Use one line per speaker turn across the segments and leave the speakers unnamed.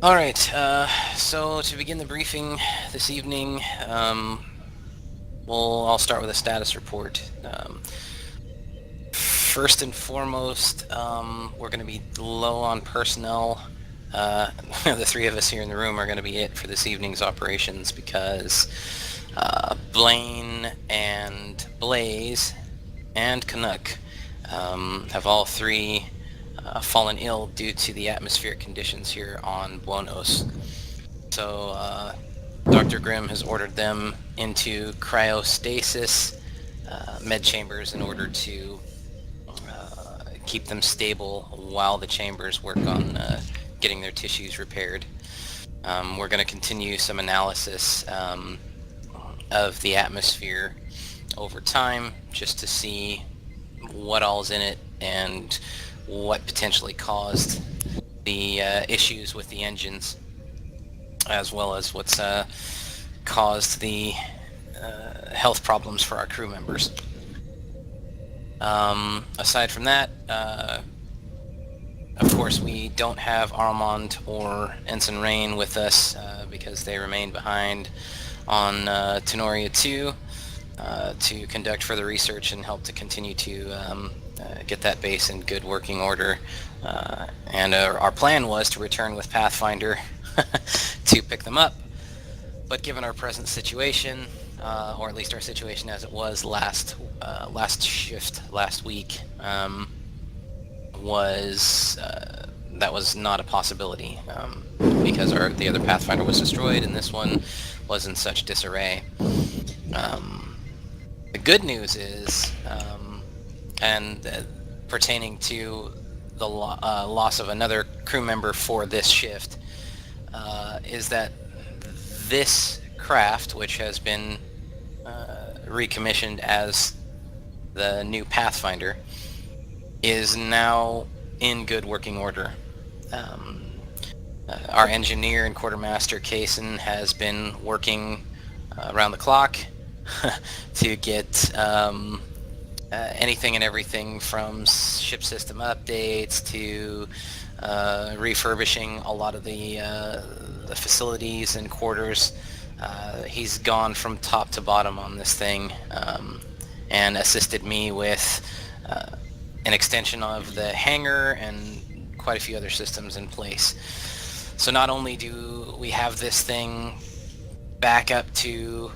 Alright, so to begin the briefing this evening, I'll start with a status report. First and foremost, we're going to be low on personnel. The three of us here in the room are going to be it for this evening's operations because Blaine and Blaze and Canuck have all three fallen ill due to the atmospheric conditions here on Buonos. So Dr. Grimm has ordered them into cryostasis med chambers in order to keep them stable while the chambers work on getting their tissues repaired. We're going to continue some analysis of the atmosphere over time just to see what all's in it and what potentially caused the issues with the engines, as well as what's caused the health problems for our crew members. Aside from that, of course, we don't have Armand or Ensign Rain with us because they remain behind on Tenoria 2 to conduct further research and help to continue to get that base in good working order. And our plan was to return with Pathfinder to pick them up. But given our present situation, or at least our situation as it was last shift last week, that was not a possibility because the other Pathfinder was destroyed and this one was in such disarray. The good news is, pertaining to the loss of another crew member for this shift, is that this craft, which has been recommissioned as the new Pathfinder, is now in good working order. Our engineer and quartermaster Kaysen has been working around the clock to get anything and everything from ship system updates to refurbishing a lot of the facilities and quarters. He's gone from top to bottom on this thing and assisted me with an extension of the hangar and quite a few other systems in place. So not only do we have this thing back up to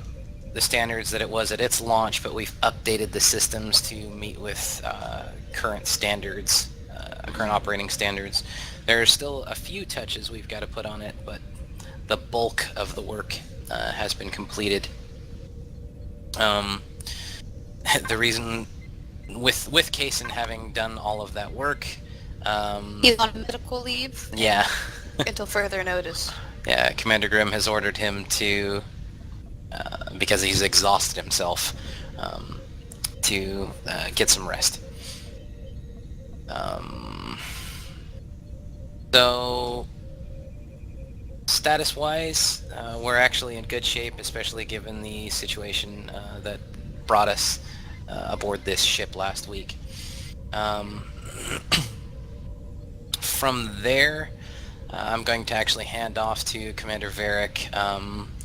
the standards that it was at its launch, but we've updated the systems to meet with current standards, current operating standards. There's still a few touches we've got to put on it, but the bulk of the work has been completed. The reason with Kaysen having done all of that work,
he's on medical leave.
Yeah.
Until further notice.
Yeah, Commander Grimm has ordered him to, because he's exhausted himself, to get some rest. So, status-wise, we're actually in good shape, especially given the situation that brought us aboard this ship last week. From there, I'm going to actually hand off to Commander Varric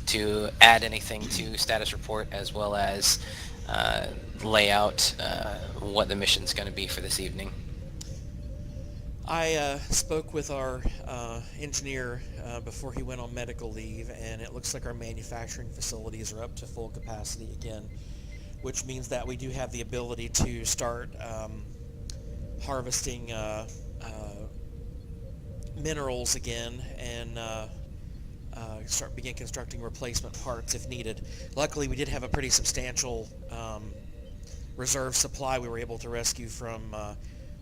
to add anything to status report, as well as lay out what the mission's going to be for this evening.
I spoke with our engineer before he went on medical leave, and it looks like our manufacturing facilities are up to full capacity again, which means that we do have the ability to start harvesting minerals again and begin constructing replacement parts if needed. Luckily, we did have a pretty substantial reserve supply we were able to rescue from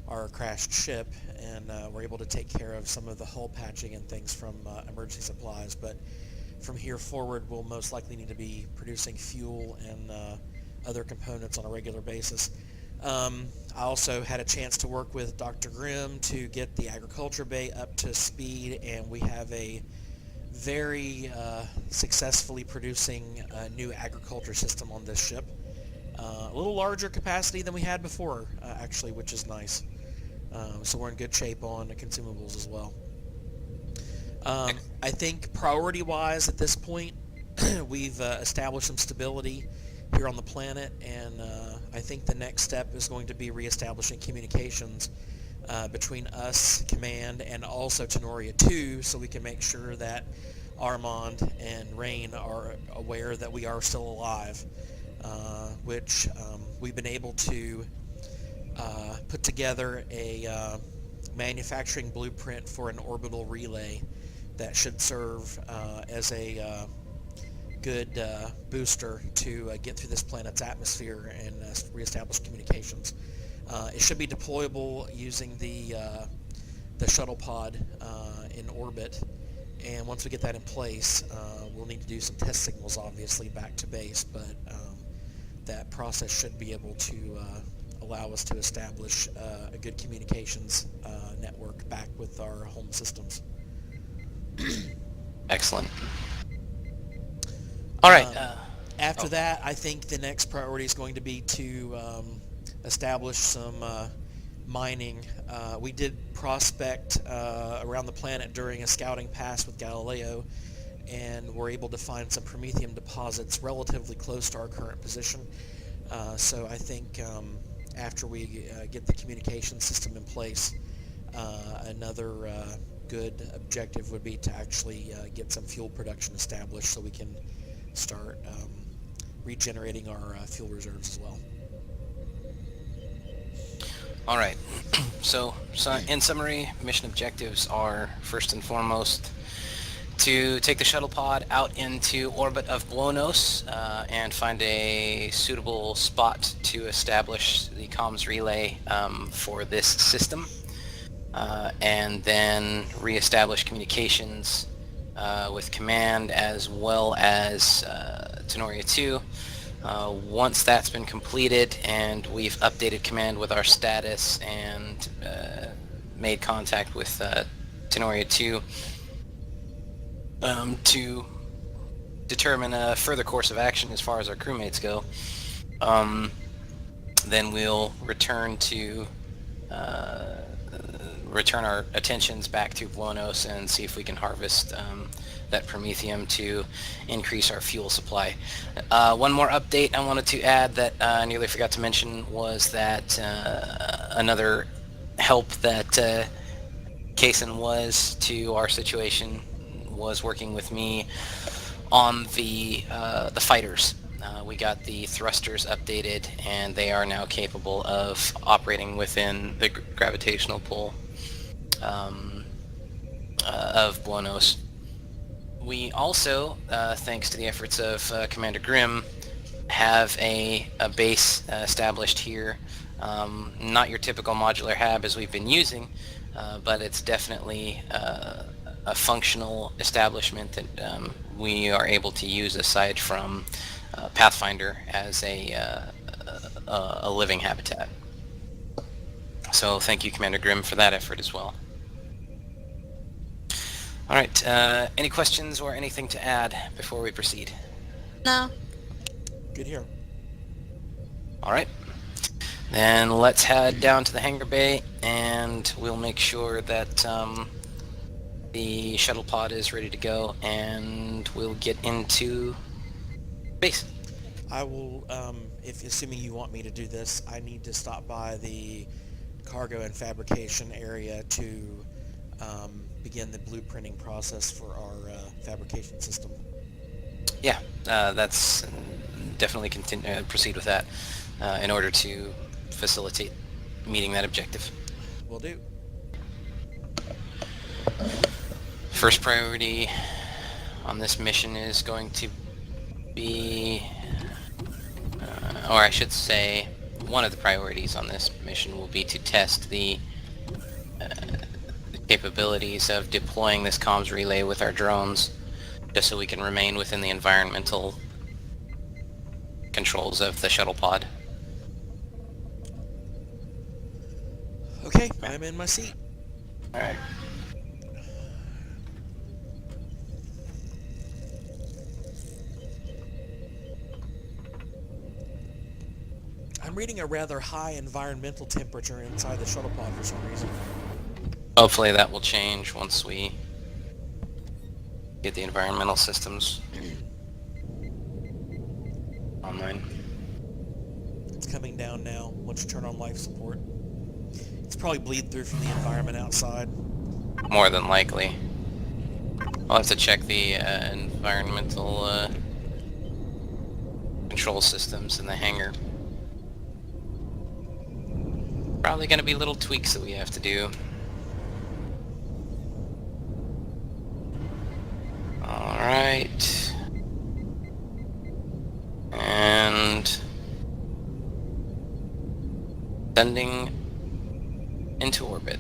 our crashed ship, and we're able to take care of some of the hull patching and things from emergency supplies. But from here forward, we'll most likely need to be producing fuel and other components on a regular basis. I also had a chance to work with Dr. Grimm to get the agriculture bay up to speed, and we have a very successfully producing new agriculture system on this ship. A little larger capacity than we had before, actually, which is nice. So we're in good shape on the consumables as well. I think priority-wise at this point, we've established some stability here on the planet, and I think the next step is going to be reestablishing communications between us, Command, and also Tenoria 2, so we can make sure that Armand and Rain are aware that we are still alive, which we've been able to put together a manufacturing blueprint for an orbital relay that should serve as a good booster to get through this planet's atmosphere and reestablish communications. It should be deployable using the shuttle pod in orbit, and once we get that in place, we'll need to do some test signals, obviously, back to base, but that process should be able to allow us to establish a good communications network back with our home systems.
Excellent. All right.
After that, I think the next priority is going to be to establish some mining. We did prospect around the planet during a scouting pass with Galileo, and were able to find some promethium deposits relatively close to our current position. So I think after we get the communication system in place, another good objective would be to actually get some fuel production established so we can start regenerating our fuel reserves as well.
All right. So in summary, mission objectives are first and foremost to take the shuttle pod out into orbit of Buonos and find a suitable spot to establish the comms relay for this system, and then reestablish communications with Command as well as Tenoria 2. Once that's been completed and we've updated Command with our status and made contact with Tenoria 2 to determine a further course of action as far as our crewmates go, then we'll return our attentions back to Buonos and see if we can harvest that promethium to increase our fuel supply. One more update I wanted to add that I nearly forgot to mention was that another help that Kaysen was to our situation was working with me on the fighters. We got the thrusters updated, and they are now capable of operating within the gravitational pull of Buonos. We also, thanks to the efforts of Commander Grimm, have a base established here. Not your typical modular hab as we've been using, but it's definitely a functional establishment that we are able to use aside from Pathfinder as a living habitat. So thank you, Commander Grimm, for that effort as well. All right, any questions or anything to add before we proceed?
No.
Good here.
All right, then let's head down to the hangar bay, and we'll make sure that the shuttle pod is ready to go, and we'll get into base.
I will, if assuming you want me to do this, I need to stop by the cargo and fabrication area to begin the blueprinting process for our fabrication system.
Yeah, that's definitely proceed with that in order to facilitate meeting that objective.
Will do.
First priority on this mission is going to be, or I should say, one of the priorities on this mission will be to test the capabilities of deploying this comms relay with our drones, just so we can remain within the environmental controls of the shuttle pod.
Okay, I'm in my seat.
Alright.
I'm reading a rather high environmental temperature inside the shuttle pod for some reason.
Hopefully that will change once we Get the environmental systems online.
It's coming down now once you turn on life support. It's probably bleed through from the environment outside.
More than likely. I'll have to check the environmental control systems in the hangar. Probably going to be little tweaks that we have to do. Alright. And sending into orbit.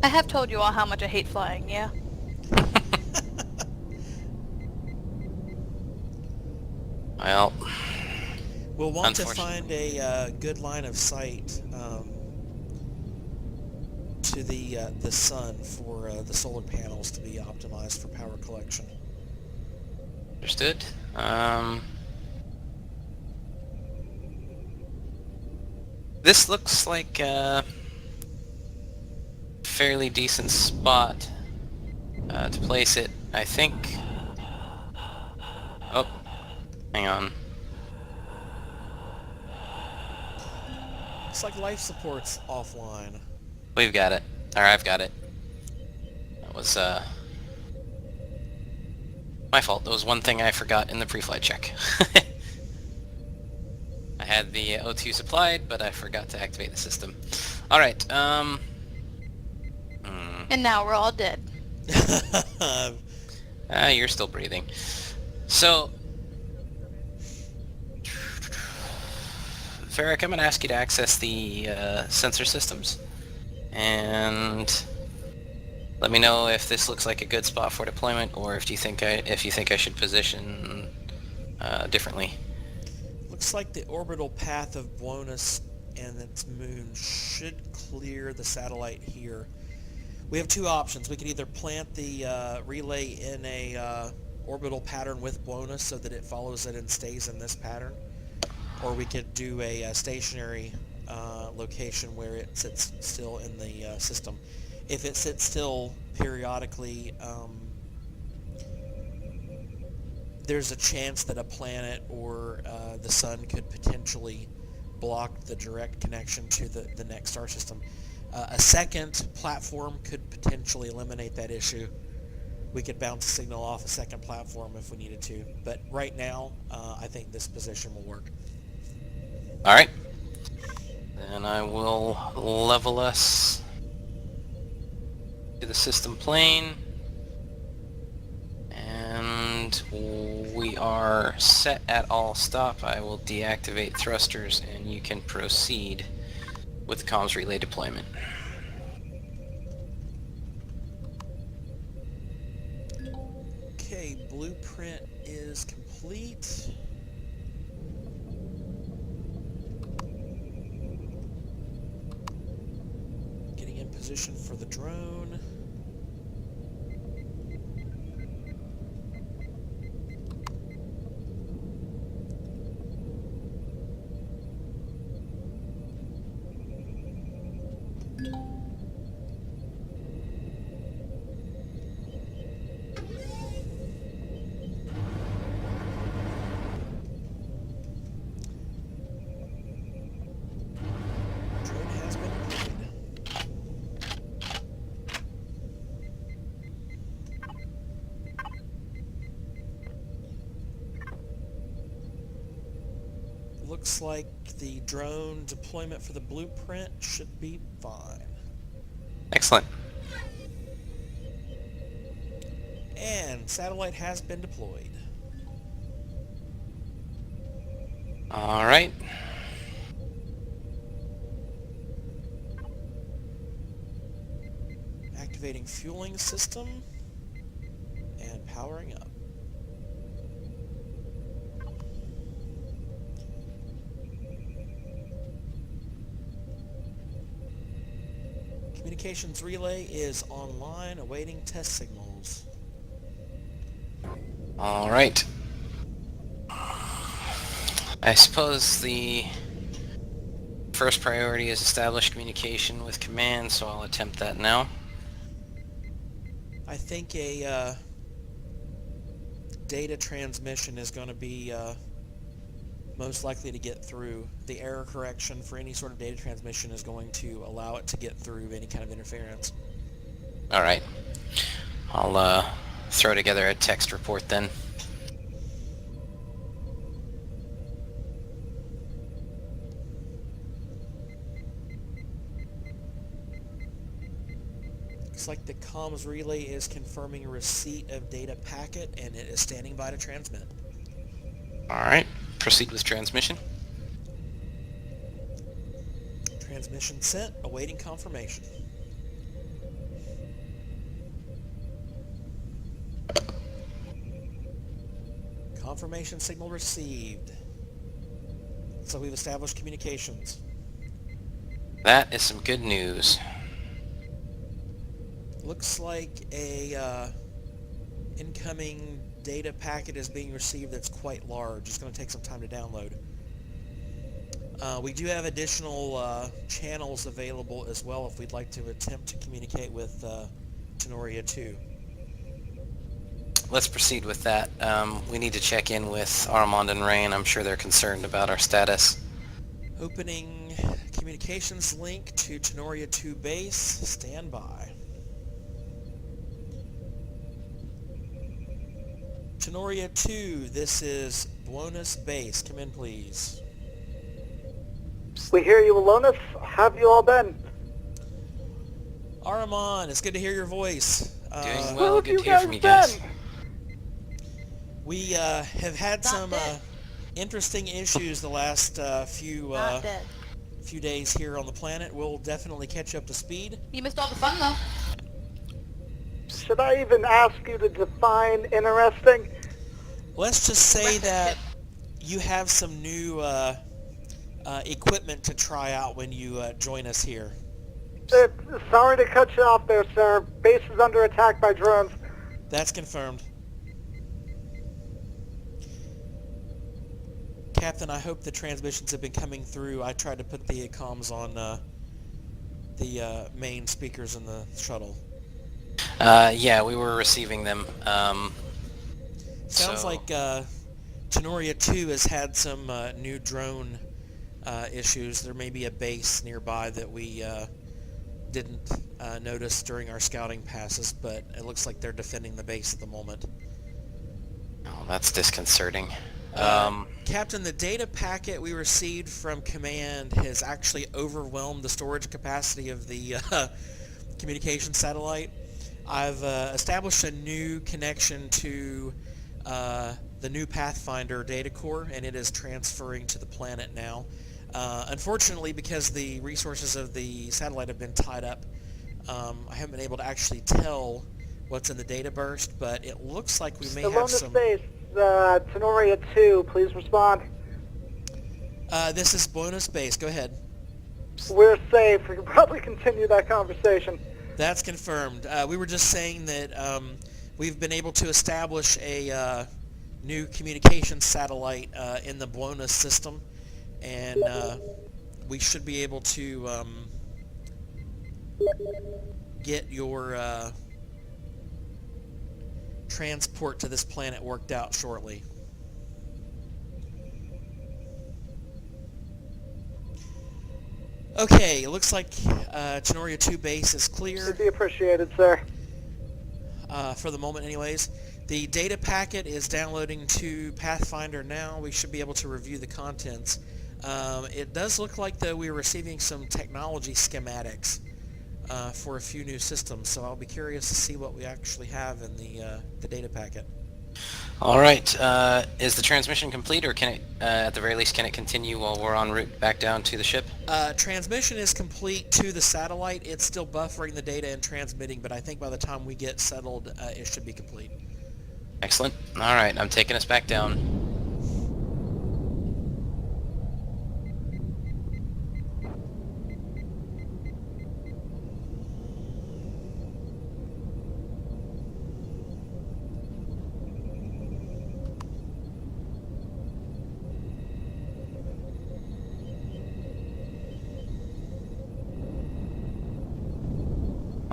I have told you all how much I hate flying, yeah?
Well,
We'll want to find a good line of sight to the sun for the solar panels to be optimized for power collection.
understood. This looks like a fairly decent spot to place it, I think. Oh, hang on.
Looks like life support's offline.
We've got it. Or I've got it. That was my fault. That was one thing I forgot in the pre-flight check. I had the O2 supplied, but I forgot to activate the system. Alright,
And now we're all dead.
you're still breathing. So, Varric, I'm going to ask you to access the sensor systems. And let me know if this looks like a good spot for deployment, or if you think I should position differently.
Looks like the orbital path of Blonus and its moon should clear the satellite here. We have two options. We could either plant the relay in a orbital pattern with Blonus so that it follows it and stays in this pattern, or we could do a stationary location where it sits still in the system. If it sits still periodically, there's a chance that a planet or the sun could potentially block the direct connection to the next star system. A second platform could potentially eliminate that issue. We could bounce a signal off a second platform if we needed to, but right now I think this position will work.
Alright. Then I will level us to the system plane. And we are set at all stop. I will deactivate thrusters and you can proceed with comms relay deployment.
Okay, blueprint is complete. Getting in position for the drone. Drone has been deployed. Looks like the drone deployment for the blueprint should be fine.
Excellent.
And satellite has been deployed.
Alright.
Activating fueling system and powering up. Communications relay is online, awaiting test signals.
All right. I suppose the first priority is establish communication with command, so I'll attempt that now.
I think a data transmission is going to be most likely to get through. The error correction for any sort of data transmission is going to allow it to get through any kind of interference.
All right. I'll throw together a text report then.
Looks like the comms relay is confirming receipt of data packet, and it is standing by to transmit.
All right. Proceed with transmission.
Transmission sent, awaiting confirmation. Confirmation signal received. So we've established communications.
That is some good news.
Looks like a incoming data packet is being received that's quite large. It's going to take some time to download. We do have additional channels available as well if we'd like to attempt to communicate with Tenoria 2.
Let's proceed with that. We need to check in with Armand and Rain. I'm sure they're concerned about our status.
Opening communications link to Tenoria 2 base. Stand by. Tenoria 2, this is Blonus base. Come in, please.
We hear you, Alonus. How have you all been?
Aramon, it's good to hear your voice.
Doing
Where
well.
have
Good
you
to hear from
guys
you guys.
been?
We have had
Not
some
dead.
interesting issues the last
Not dead.
few days here on the planet. We'll definitely catch up to speed.
You missed all the fun though.
Should I even ask you to define interesting?
Let's just say
Record
that
ship.
you have some new equipment to try out when you join us here.
Sorry to cut you off there, sir. Base is under attack by drones.
That's confirmed. Captain, I hope the transmissions have been coming through. I tried to put the comms on the main speakers in the shuttle.
Yeah, we were receiving them.
Sounds
So-
like Tenoria 2 has had some new drone issues. There may be a base nearby that we didn't notice during our scouting passes, but it looks like they're defending the base at the moment.
Oh, that's disconcerting.
Captain, the data packet we received from command has actually overwhelmed the storage capacity of the communication satellite. I've established a new connection to the new Pathfinder data core, and it is transferring to the planet now. Unfortunately, because the resources of the satellite have been tied up, I haven't been able to actually tell what's in the data burst, but it looks like we may have
Alonus
some...
Base, Tenoria 2, please respond.
This is Blonus Base. Go ahead.
We're safe. We can probably continue that conversation.
That's confirmed. We were just saying that we've been able to establish a new communications satellite in the Blonus system, and we should be able to get your transport to this planet worked out shortly. Okay, it looks like Tenoria 2 base is clear.
Would be appreciated, sir.
For the moment anyways. The data packet is downloading to Pathfinder now. We should be able to review the contents. It does look like though we're receiving some technology schematics for a few new systems, so I'll be curious to see what we actually have in the data packet.
All right. Is the transmission complete, or can it, at the very least, can it continue while we're en route back down to the ship?
Transmission is complete to the satellite. It's still buffering the data and transmitting, but I think by the time we get settled, it should be complete.
Excellent. All right. I'm taking us back down.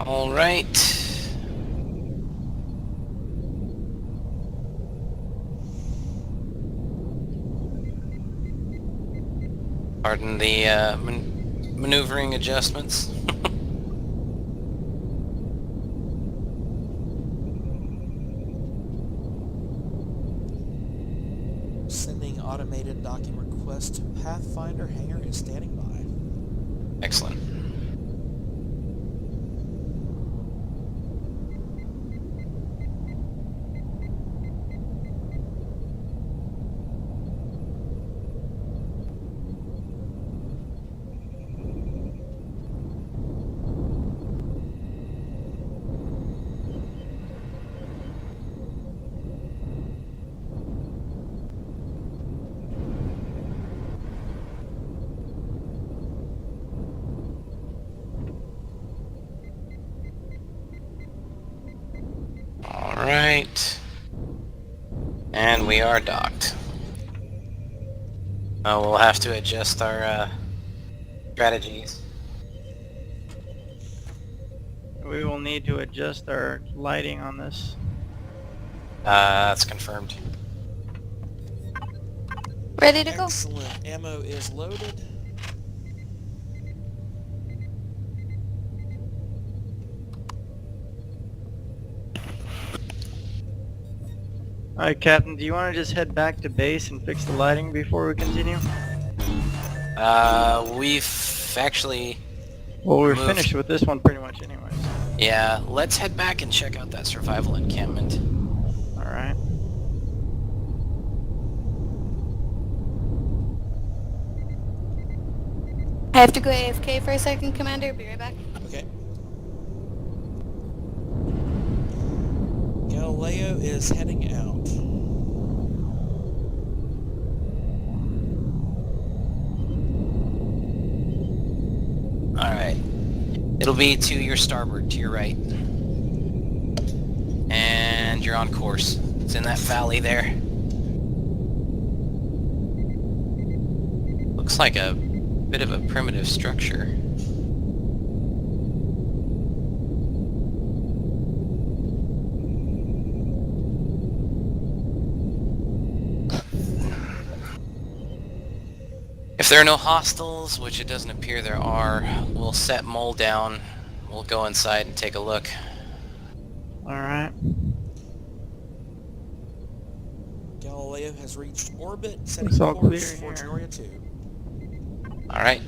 All right. Pardon the maneuvering adjustments.
Sending automated docking request to Pathfinder hangar is standing by.
Excellent. Alright. And we are docked. We'll have to adjust our strategies.
We will need to adjust our lighting on this.
That's confirmed.
Ready to go?
Excellent. Ammo is loaded.
Alright, Captain, do you want to just head back to base and fix the lighting before we continue?
We've actually...
Well, we're
moved.
finished with this one pretty much anyways.
Yeah, let's head back and check out that survival encampment.
Alright.
I have to go AFK for a second, Commander. Be right back.
Okay. Galileo is heading out.
Alright. It'll be to your starboard, to your right. And you're on course. It's in that valley there. Looks like a bit of a primitive structure. If there are no hostiles, which it doesn't appear there are, we'll set Mole down. We'll go inside and take a look.
Alright.
Galileo has reached orbit, setting
It's all
course
clear
for
here.
Genoria 2.
Alright.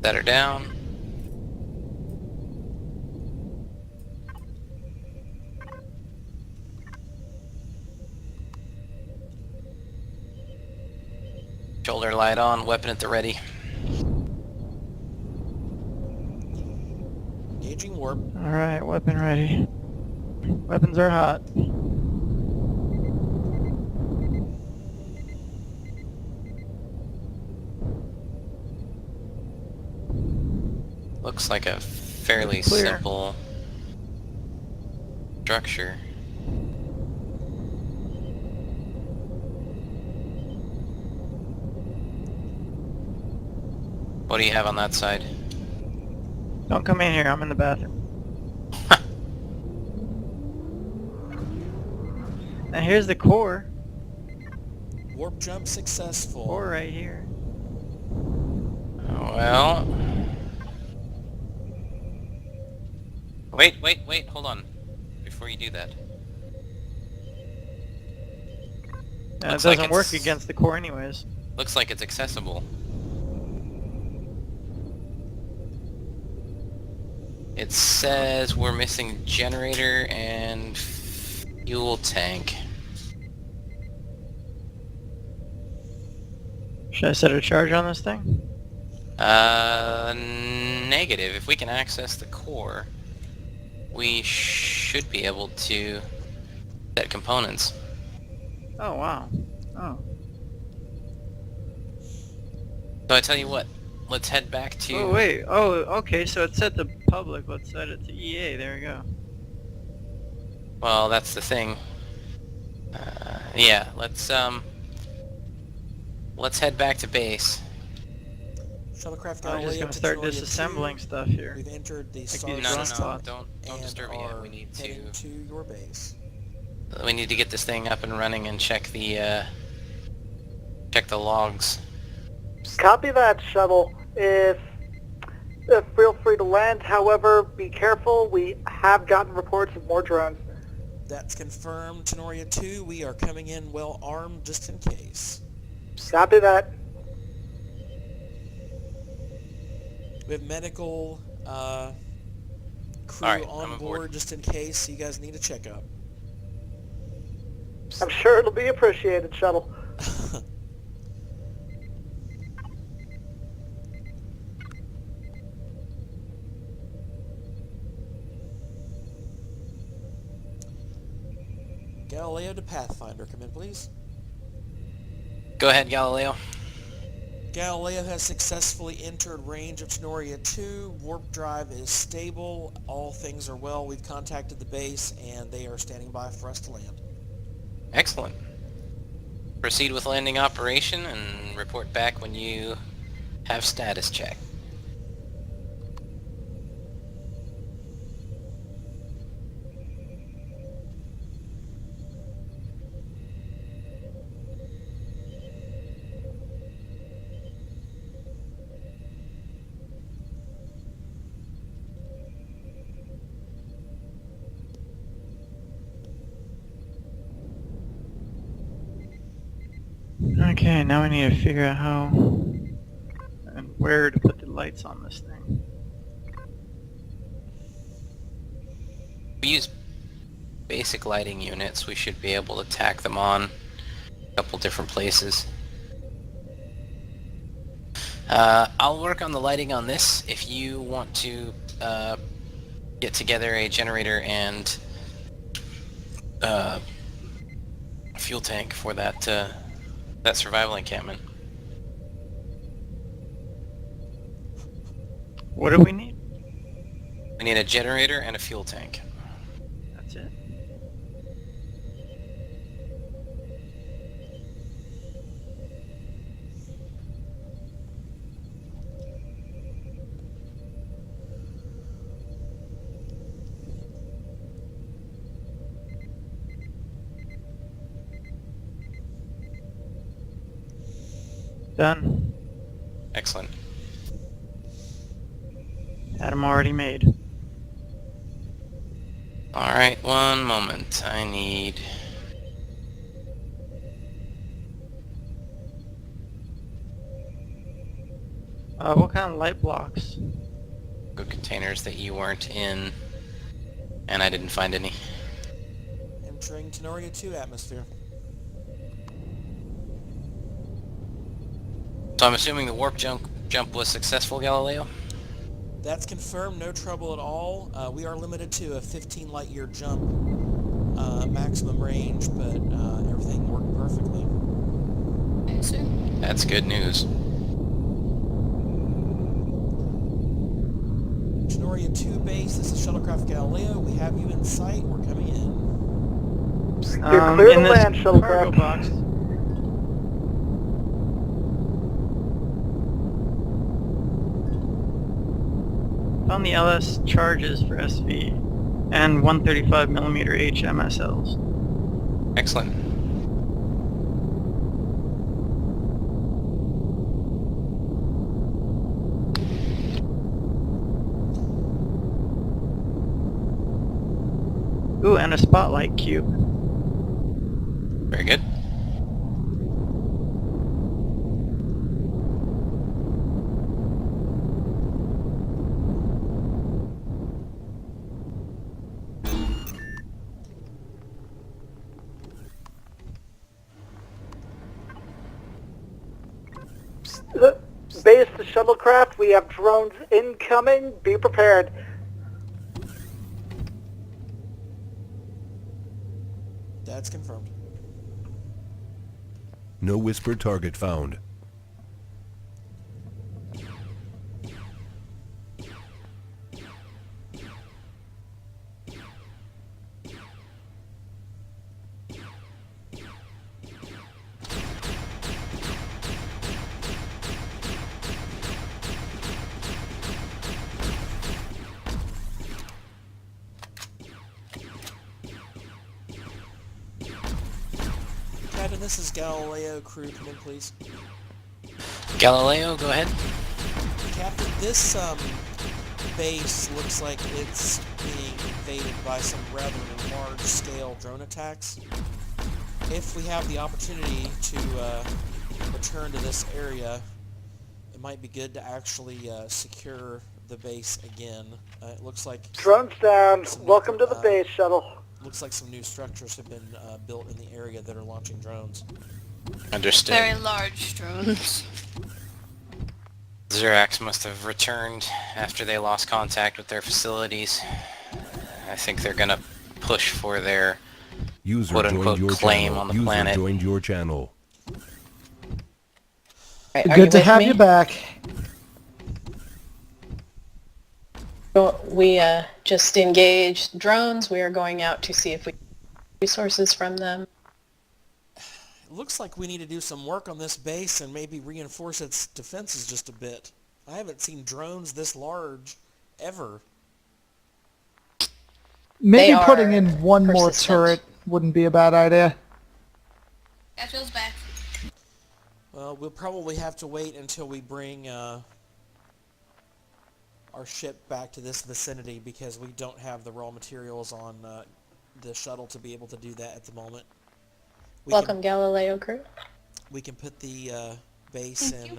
Set her down. Shoulder light on, weapon at the ready.
Engaging warp.
Alright, weapon ready. Weapons are hot.
Looks like a fairly
Clear.
simple structure. What do you have on that side?
Don't come in here, I'm in the bathroom. Now here's the core.
Warp jump successful.
Core right here.
Well... Wait, hold on. Before you do that.
It
Looks like
doesn't work
it's-
against the core anyways.
Looks like it's accessible. It says we're missing generator and fuel tank.
Should I set a charge on this thing?
Negative. If we can access the core, we should be able to set components.
Oh wow. Oh.
So I tell you what, let's head back to...
Oh wait. Oh, okay. So it's set to public. Let's set it to EA. There we go.
Well, that's the thing. Yeah, let's head back to base.
Shuttlecraft
I was just
Galileo
gonna
to
start
Tenoria
disassembling
2.
stuff here.
We've entered the star
these
No, no,
drone
system
no.
pods.
Don't
and
disturb it yet.
are
We need
heading to your base.
get this thing up and running and check the logs.
Copy that, Shuttle. If feel free to land. However, be careful. We have gotten reports of more drones.
That's confirmed. Tenoria 2, we are coming in well armed just in case.
Copy that.
We have medical crew
Alright, I'm
on
aboard.
board just in case you guys need a checkup.
I'm sure it'll be appreciated, Shuttle.
Galileo to Pathfinder, come in please.
Go ahead, Galileo.
Galileo has successfully entered range of Tenoria 2. Warp drive is stable. All things are well. We've contacted the base and they are standing by for us to land.
Excellent. Proceed with landing operation and report back when you have status check.
Okay, now we need to figure out how and where to put the lights on this thing.
We use basic lighting units. We should be able to tack them on a couple different places. I'll work on the lighting on this. If you want to get together a generator and fuel tank for that survival encampment.
What do we need?
We need a generator and a fuel tank.
That's it. Done.
Excellent.
Had them already made.
Alright, one moment. I need...
What kind of light blocks?
good containers that you weren't in, and I didn't find any.
Entering Tenoria 2 atmosphere.
So I'm assuming the warp jump was successful, Galileo?
That's confirmed, no trouble at all. We are limited to a 15 light year jump maximum range, but everything worked perfectly.
That's good news.
Tenoria 2 base, this is Shuttlecraft Galileo. We have you in sight. We're coming in.
You're clear
in
to
this
land,
cargo
Shuttlecraft.
box. Found the LS charges for SV and 135mm HMSLs.
Excellent.
Ooh, and a spotlight cube.
Very good.
Base to Shuttlecraft, we have drones incoming. Be prepared.
That's confirmed.
No whisper target found.
this is Galileo crew. Come in, please.
Galileo, go ahead.
Captain, this base looks like it's being invaded by some rather large-scale drone attacks. If we have the opportunity to return to this area, it might be good to actually secure the base again. It looks like
Drones down. Welcome to the base shuttle.
looks like some new structures have been built in the area that are launching drones.
Understood.
Very large drones.
Xerax must have returned after they lost contact with their facilities. I think they're gonna push for their
User
quote-unquote
joined your
claim
channel.
on the
User
planet.
joined your channel.
Right, are you
Good to
with
have
me?
you back.
So we just engaged drones. We are going out to see if we can get resources from them.
It looks like we need to do some work on this base and maybe reinforce its defenses just a bit. I haven't seen drones this large ever.
Maybe
They
putting
are
in one more
persistent.
turret wouldn't be a bad idea.
That feels bad.
Well, we'll probably have to wait until we bring our ship back to this vicinity because we don't have the raw materials on the shuttle to be able to do that at the moment. We
Welcome, Galileo crew.
we can put the base in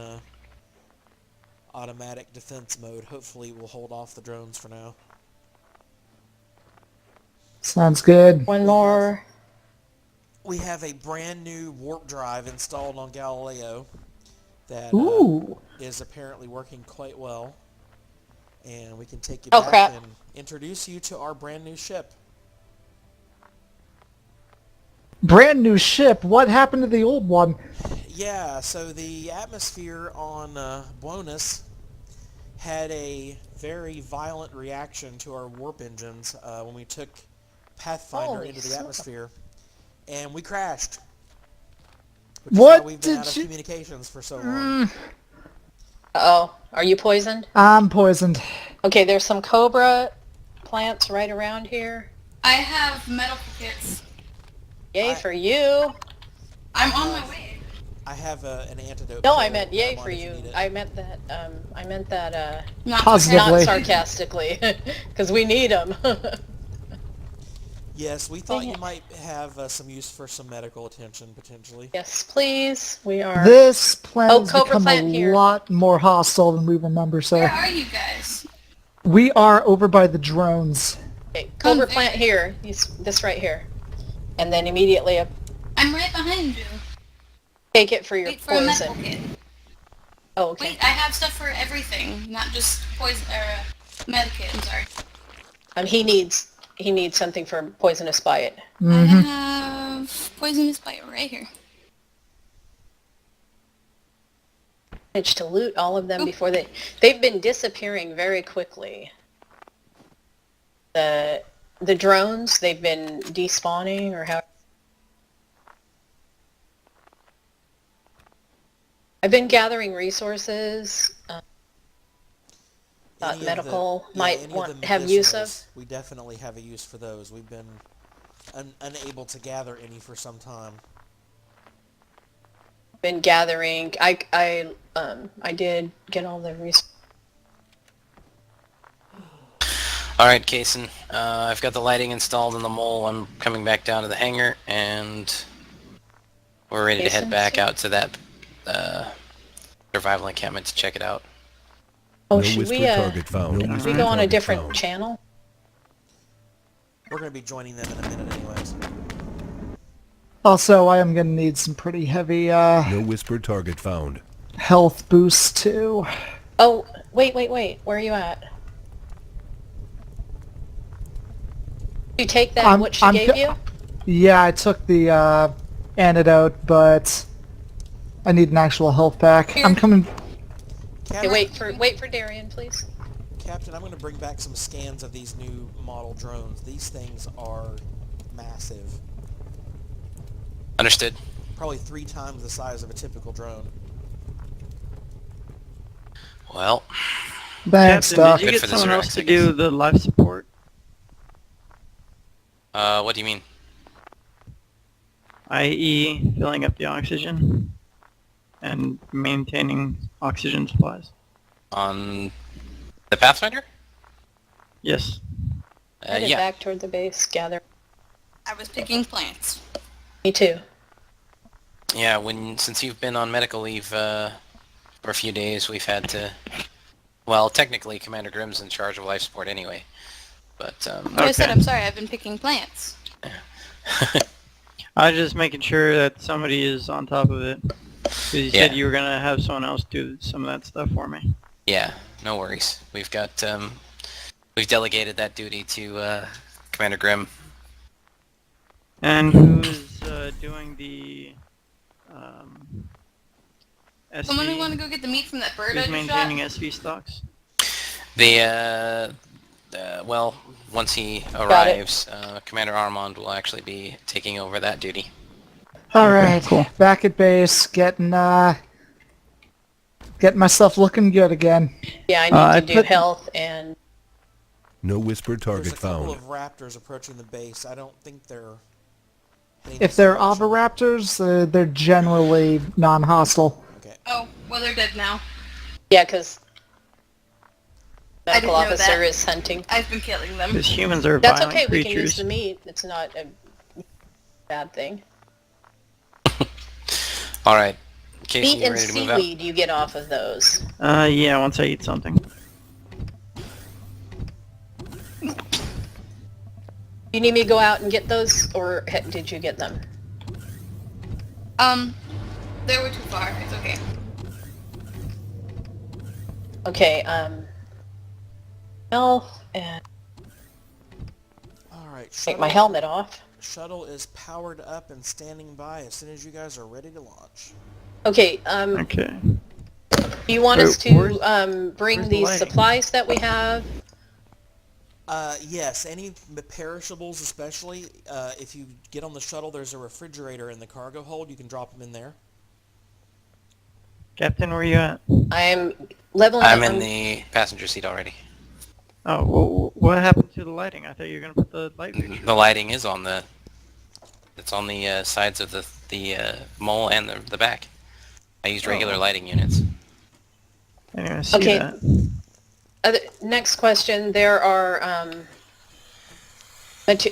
automatic defense mode. Hopefully we'll hold off the drones for now.
Sounds good.
One more.
We have a brand new warp drive installed on Galileo that
Ooh.
is apparently working quite well. And we can take you
Oh,
back
crap.
and introduce you to our brand new ship.
Brand new ship. What happened to the old one?
Yeah, so the atmosphere on Blonus had a very violent reaction to our warp engines when we took Pathfinder
Holy
into the
smokes.
atmosphere. And we crashed. Which is
What
how we've been
did
out of
you-
communications for so long.
Uh-oh. Are you poisoned?
I'm poisoned.
Okay, there's some cobra plants right around here.
I have medical kits.
Yay
I-
for you.
I'm on my way.
I have an antidote.
No,
pill
I meant yay
on
for
if
you.
need it.
I meant that,
Not
Positively.
not sarcastically, because we need them.
Yes, we thought
Dang
you
it.
might have some use for some medical attention, potentially.
Yes, please. We are...
This planet
Oh,
has
Cobra
become
plant
a
here.
lot more hostile than we remember,
Where
sir.
are you guys?
We are over by the drones.
Okay, cobra
there.
plant here. This right here. And then immediately
I'm right behind you.
take it for your
Wait for a medical
poison.
kit.
Oh, okay.
Wait, I have stuff for everything, not just poison or medikit. I'm sorry.
He needs something for poisonous bite.
I have poisonous bite right here.
Managed to loot all of them
Oh.
before they've been disappearing very quickly. The drones, they've been despawning or how. I've been gathering resources.
Any of the-
medical
yeah,
might
any of
want
the
have use
medicinals,
of.
We definitely have a use for those. We've been unable to gather any for some time.
Been gathering. I did get all the resources.
Alright, Kason. I've got the lighting installed in the mole. I'm coming back down to the hangar, and we're ready to head
Kason,
back
sir?
out to that survival encampment to check it out.
Oh,
No
should
whispered
we
target found. No
should we
whispered
go on a
target
different
found.
channel?
We're going to be joining them in a minute anyways.
Also, I am going to need some pretty heavy
No whispered target found.
health boosts too.
Oh, wait. Where are you at? You take that, what she gave you?
Yeah, I took the antidote, but I need an actual health pack. I'm coming.
Okay,
Captain,
wait for Darian, please.
Captain, I'm going to bring back some scans of these new model drones. These things are massive.
Understood.
Probably 3 times the size of a typical drone.
Well,
Thanks,
Captain,
Doc.
did you
Good
get
for the
someone else
Xerax,
to
I guess.
do the life support?
what do you mean?
i.e. filling up the oxygen and maintaining oxygen supplies.
On the Pathfinder?
Yes.
Headed
Yeah.
back toward the base, gather.
I was picking plants.
Me too.
Yeah, since you've been on medical leave for a few days, we've had to... Well, technically, Commander Grimm's in charge of life support anyway. But,
I said,
Okay.
I'm sorry, I've been picking plants.
I was just making sure that somebody is on top of it. Because you said
Yeah.
you were going to have someone else do some of that stuff for me.
Yeah, no worries. We've got, we've delegated that duty to, Commander Grimm.
And who is doing the SV?
Someone who want to go get the meat from that bird I
Who's
just
maintaining
shot?
SV stocks?
Well, once he
Got it.
arrives, Commander Armand will actually be taking over that duty.
Alright,
cool.
back at base, getting myself looking good again.
Yeah, I
I
need to do
put-
health and...
No whisper target
There's a couple
found.
of raptors approaching the base. I don't think they're... heading
If
this
they're
direction.
oviraptors, they're generally non-hostile.
Okay.
Oh, well, they're dead now.
Yeah, because...
I didn't
medical
know
officer
that.
is hunting.
I've been killing them.
Because humans are
That's
violent
okay, we can use
creatures.
the meat. It's not a bad thing.
Alright. Casey,
Meat
you
and
ready to move out?
seaweed you get off of those.
Yeah, once I eat something.
You need me to go out and get those, or did you get them?
They were too far. It's okay.
Okay, health, and
Alright,
take my helmet off.
Shuttle is powered up and standing by as soon as you guys are ready to launch.
Okay,
Okay.
do you want us
Where's-
to bring
where's the
these
lighting?
supplies that we have?
Yes, any perishables especially. If you get on the shuttle, there's a refrigerator in the cargo hold. You can drop them in there.
Captain, where are you at?
I'm leveling
I'm
up.
in the passenger seat already.
Oh, well, what happened to the lighting? I thought you were going to put the light fixture.
The lighting is on the... It's on the sides of the mole and the back. I used regular lighting units.
Anyway, I see
Okay.
that.
Next question, there are,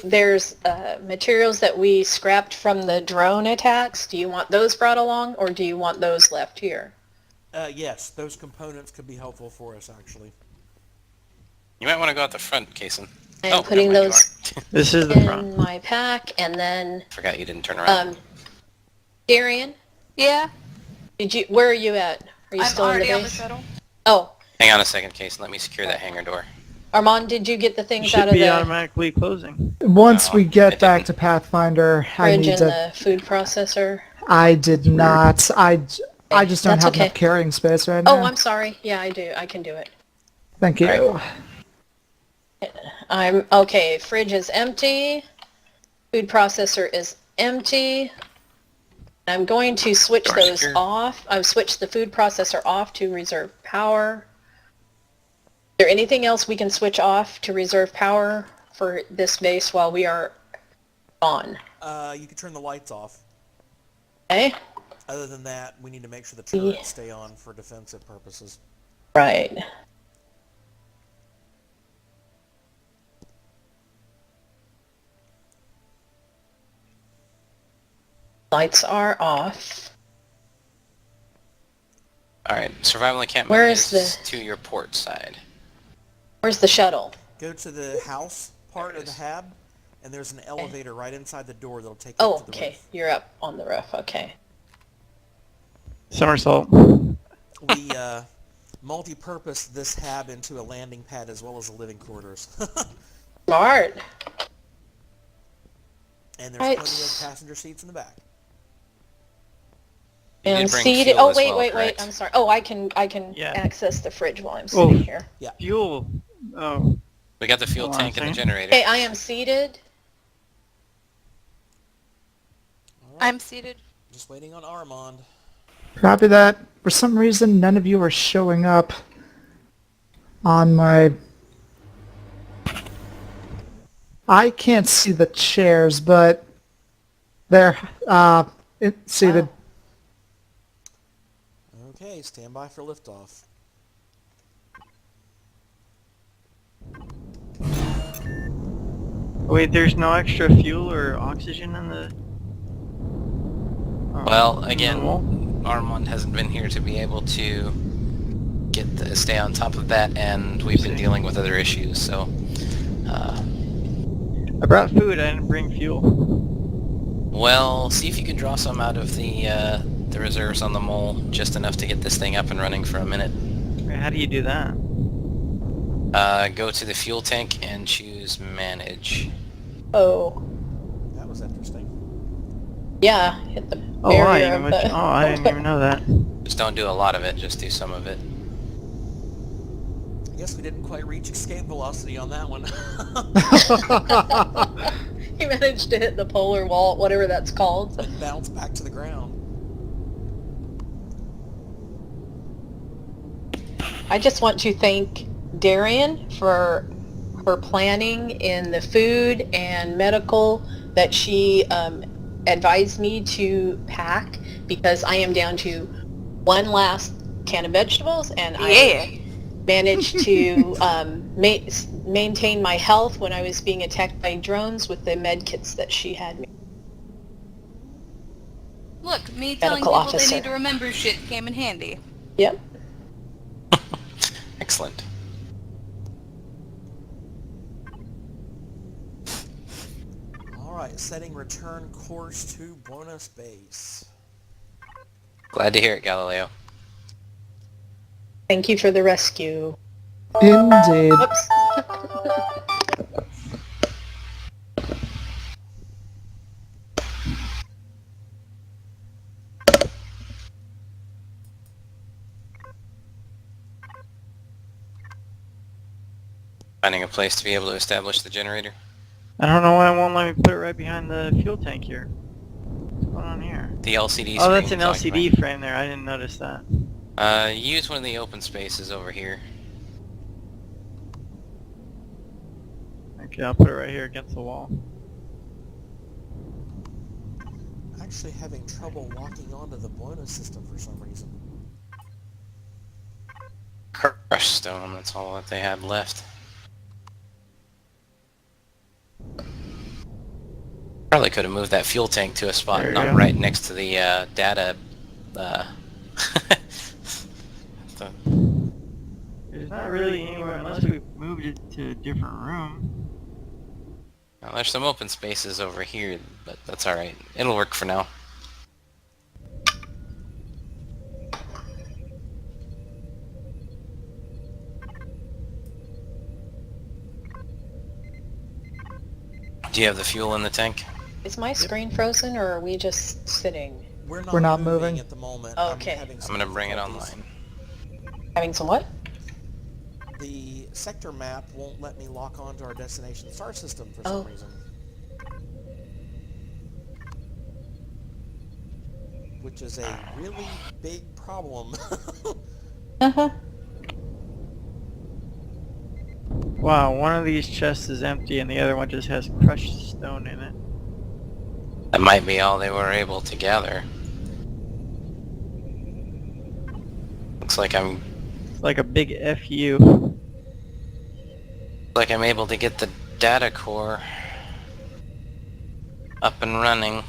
there's materials that we scrapped from the drone attacks. Do you want those brought along, or do you want those left here?
Yes, those components could be helpful for us, actually.
You might want to go out the front, Kason.
I'm putting
never mind,
those
you
This is the
in
front.
my pack, and then,
are. Forgot you didn't turn around.
Darian,
Yeah,
where are you at? Are you
I'm
still in the
already on the
base?
shuttle.
Oh,
Hang on a second, Kason. Let me secure that hangar door.
Armand, did you get the things out
Should
of
be
the
automatically closing.
Once
No,
we
it
get back
didn't.
to Pathfinder, I
fridge
need
and
to...
the food processor?
I did not. I just don't
That's
have
okay.
enough carrying space right now.
Oh, I'm sorry. Yeah, I do. I can do it.
Thank you.
I'm okay. Fridge is empty. Food processor is empty. I'm going to switch
Door
those
secure.
off. I've switched the food processor off to reserve power. Is there anything else we can switch off to reserve power for this base while we are gone?
You could turn the lights off.
Okay?
Other than that, we need to make sure the turrets stay on for defensive purposes.
Right. Lights are off.
Alright, survival encampment
Where is
is to your port side.
Where's the shuttle?
Go to the house part of the hab, and there's an elevator right inside the door that'll take you
Oh,
up to the
okay.
roof.
You're up on the roof. Okay.
Somersault.
We multi-purpose this hab into a landing pad as well as the living quarters.
Smart.
And there's
Right.
plenty of passenger seats in the back.
You did
And
bring
seated.
fuel
Oh,
as
wait,
well,
wait,
correct?
I'm sorry. Oh, I can
Yeah.
access the fridge while I'm
Oh.
sitting here.
Fuel. Oh.
We got the fuel
Hold on a
tank and the
second.
generator.
Okay, I am seated.
All right.
I'm seated.
Just waiting on Armand.
Copy that. For some reason, none of you are showing up on my... I can't see the chairs, but There, seated.
Okay, stand by for liftoff.
Wait, there's no extra fuel or oxygen in the...
Well,
in the
again,
wall?
Armand hasn't been here to be able to stay on top of that, and we've been dealing with other issues, so...
I brought food, I didn't bring fuel.
Well, see if you can draw some out of the reserves on the mole, just enough to get this thing up and running for a minute.
Wait, how do you do that?
Go to the fuel tank and choose Manage.
Oh.
That was interesting.
Yeah, hit the
Oh, wow,
barrier
you
of the...
I didn't even know that.
Just don't do a lot of it, just do some of it.
I guess we didn't quite reach escape velocity on that one.
He managed to hit the polar wall, whatever that's called.
And bounce back to the ground.
I just want to thank Darian for her planning in the food and medical that she advised me to pack, because I am down to one last can of vegetables, and I managed to maintain my health when I was being attacked by drones with the med kits that she had me.
Look, me telling
Medical
people
officer.
they need to remember shit came in handy.
Yep.
Excellent.
Alright, setting return course to Buenos Base.
Glad to hear it, Galileo.
Thank you for the rescue.
Indeed.
Whoops.
Finding a place to be able to establish the generator.
I don't know why it won't let me put it right behind the fuel tank here. What's going on here?
The LCD
Oh, that's
screen
an
you're talking
LCD frame there. I didn't notice that.
about. Use one of the open spaces over here.
Okay, I'll put it right here against the wall.
Actually having trouble locking onto the Buenos system for some reason.
Crushed stone, that's all that they had left. Probably could have moved that fuel tank to a spot
There you
not
go.
right next to the data.
There's not really anywhere unless we moved it to a different room.
Well, there's some open spaces over here, but that's alright. It'll work for now. Do you have the fuel in the tank?
Is my screen frozen, or are we just sitting?
We're not moving.
at the moment.
Okay.
having
I'm
some
gonna bring it
difficulties.
online.
Having some what?
The sector map won't let me lock onto our destination star system for some reason. Which is a really big problem.
Uh-huh.
Wow, one of these chests is empty and the other one just has crushed stone in it.
That might be all they were able to gather. Looks like I'm
It's like a big FU.
able to get the data core up and running.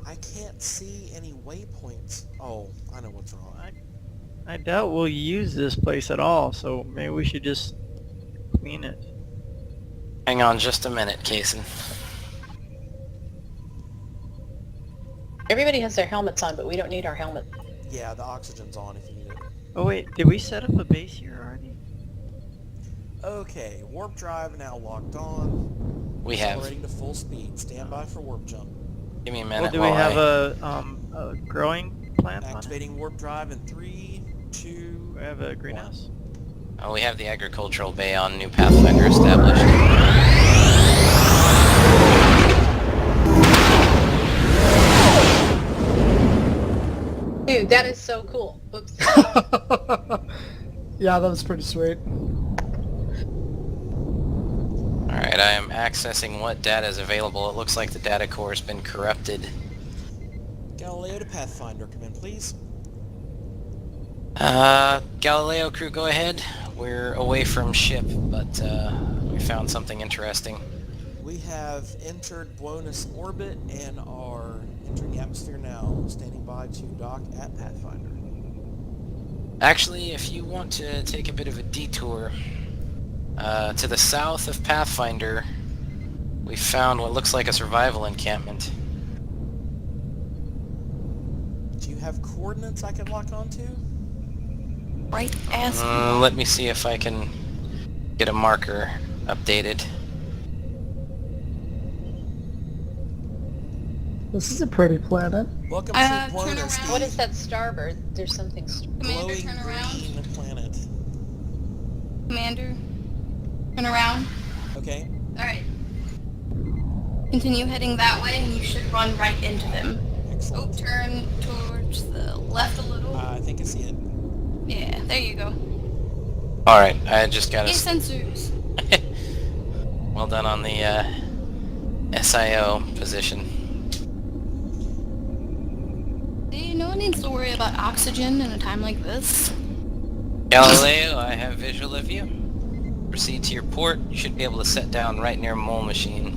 I can't see any waypoints. Oh, I know what's wrong.
I doubt we'll use this place at all, so maybe we should just clean it.
Hang on just a minute, Kaysen.
Everybody has their helmets on, but we don't need our helmet.
Yeah, the oxygen's on if you need it.
Oh wait, did we set up a base here already?
Okay, warp drive now locked on.
We have.
Accelerating to full speed. Stand by for warp jump.
Give me a
Well,
minute
do we
while
have
I...
a growing plant on it?
Activating warp drive in 3, 2...
We have a greenhouse?
Oh, we have the agricultural bay on New Pathfinder established.
Dude, that is so cool. Oops.
Yeah, that was pretty sweet.
Alright, I am accessing what data is available. It looks like the data core has been corrupted.
Galileo to Pathfinder, come in, please.
Galileo crew, go ahead. We're away from ship, but we found something interesting.
We have entered Buenos orbit and are entering the atmosphere now, standing by to dock at Pathfinder.
Actually, if you want to take a bit of a detour, to the south of Pathfinder, we found what looks like a survival encampment.
Do you have coordinates I can lock onto?
Right as
Let me see if I can get a marker updated.
This is a pretty planet.
Welcome
turn
to Buenos,
around.
What is that starboard? There's something...
Commander,
glowing
turn around.
green planet.
Commander, turn around.
Okay.
Alright. Continue heading that way and you should run right into them. Oh,
Excellent.
turn towards the left a little.
I think I see it.
Yeah, there you go.
Alright, I just got
Hey,
a...
sensors.
Well done on the SIO position.
No one needs to worry about oxygen in a time like this.
Galileo, I have visual of you. Proceed to your port. You should be able to set down right near Mole Machine.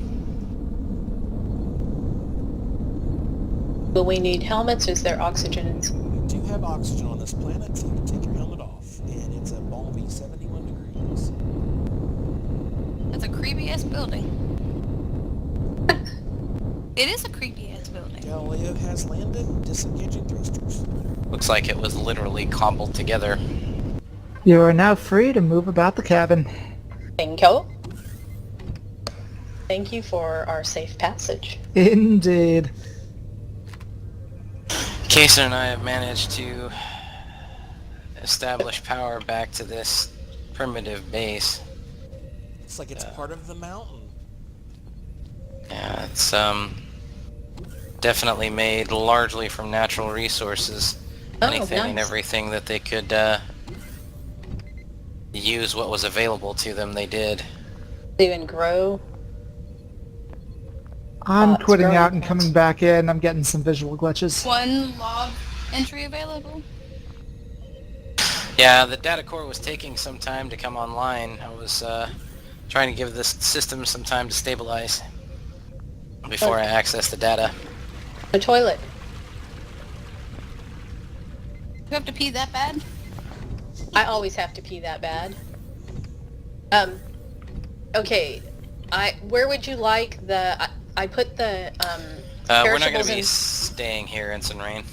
Will we need helmets? Is there oxygen?
We do have oxygen on this planet, so you can take your helmet off. And it's a balmy 71 degrees.
That's a creepy ass building. It is a creepy ass building.
Galileo has landed, disengaging thrusters.
Looks like it was literally cobbled together.
You are now free to move about the cabin.
Thank you. Thank you for our safe passage.
Indeed.
Kaysen and I have managed to establish power back to this primitive base.
It's like it's part of the mountain.
Yeah, it's definitely made largely from natural resources.
Oh,
Anything and
nice.
everything that they could use what was available to them, they did.
Even grow.
I'm
it's
quitting
growing
out and
fast.
coming back in. I'm getting some visual glitches.
One log entry available.
Yeah, the data core was taking some time to come online. I was trying to give this system some time to stabilize before I access the data.
The toilet.
You have to pee that bad?
I always have to pee that bad. Okay. Where would you like the... I put the,
We're not going
perishables
to be
in...
staying here, Ensign Rain.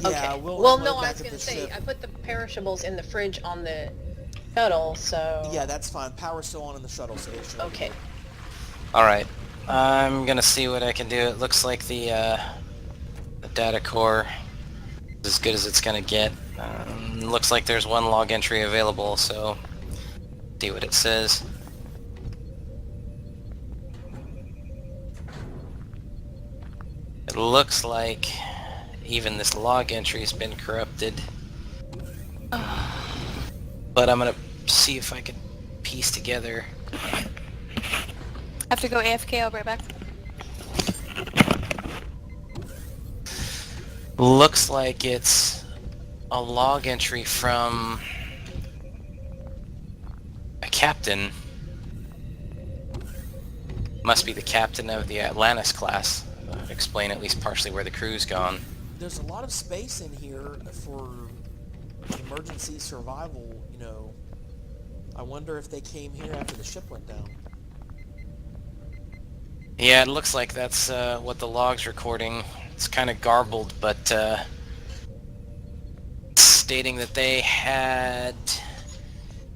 Yeah,
Okay.
we'll
Well,
unload
no, I
back
was
at
gonna
the
say,
ship.
I put the perishables in the fridge on the shuttle, so...
Yeah, that's fine. Power's still on in the shuttle station.
Okay.
Alright, I'm going to see what I can do. It looks like the data core is as good as it's going to get. Looks like there's one log entry available, so see what it says. It looks like even this log entry has been corrupted. But I'm gonna see if I can piece together.
Have to go AFK, I'll be right back.
Looks like it's a log entry from a captain. Must be the captain of the Atlantis class. That would explain at least partially where the crew's gone.
There's a lot of space in here for emergency survival, you know. I wonder if they came here after the ship went down.
Yeah, it looks like that's what the log's recording. It's kind of garbled, but stating that they had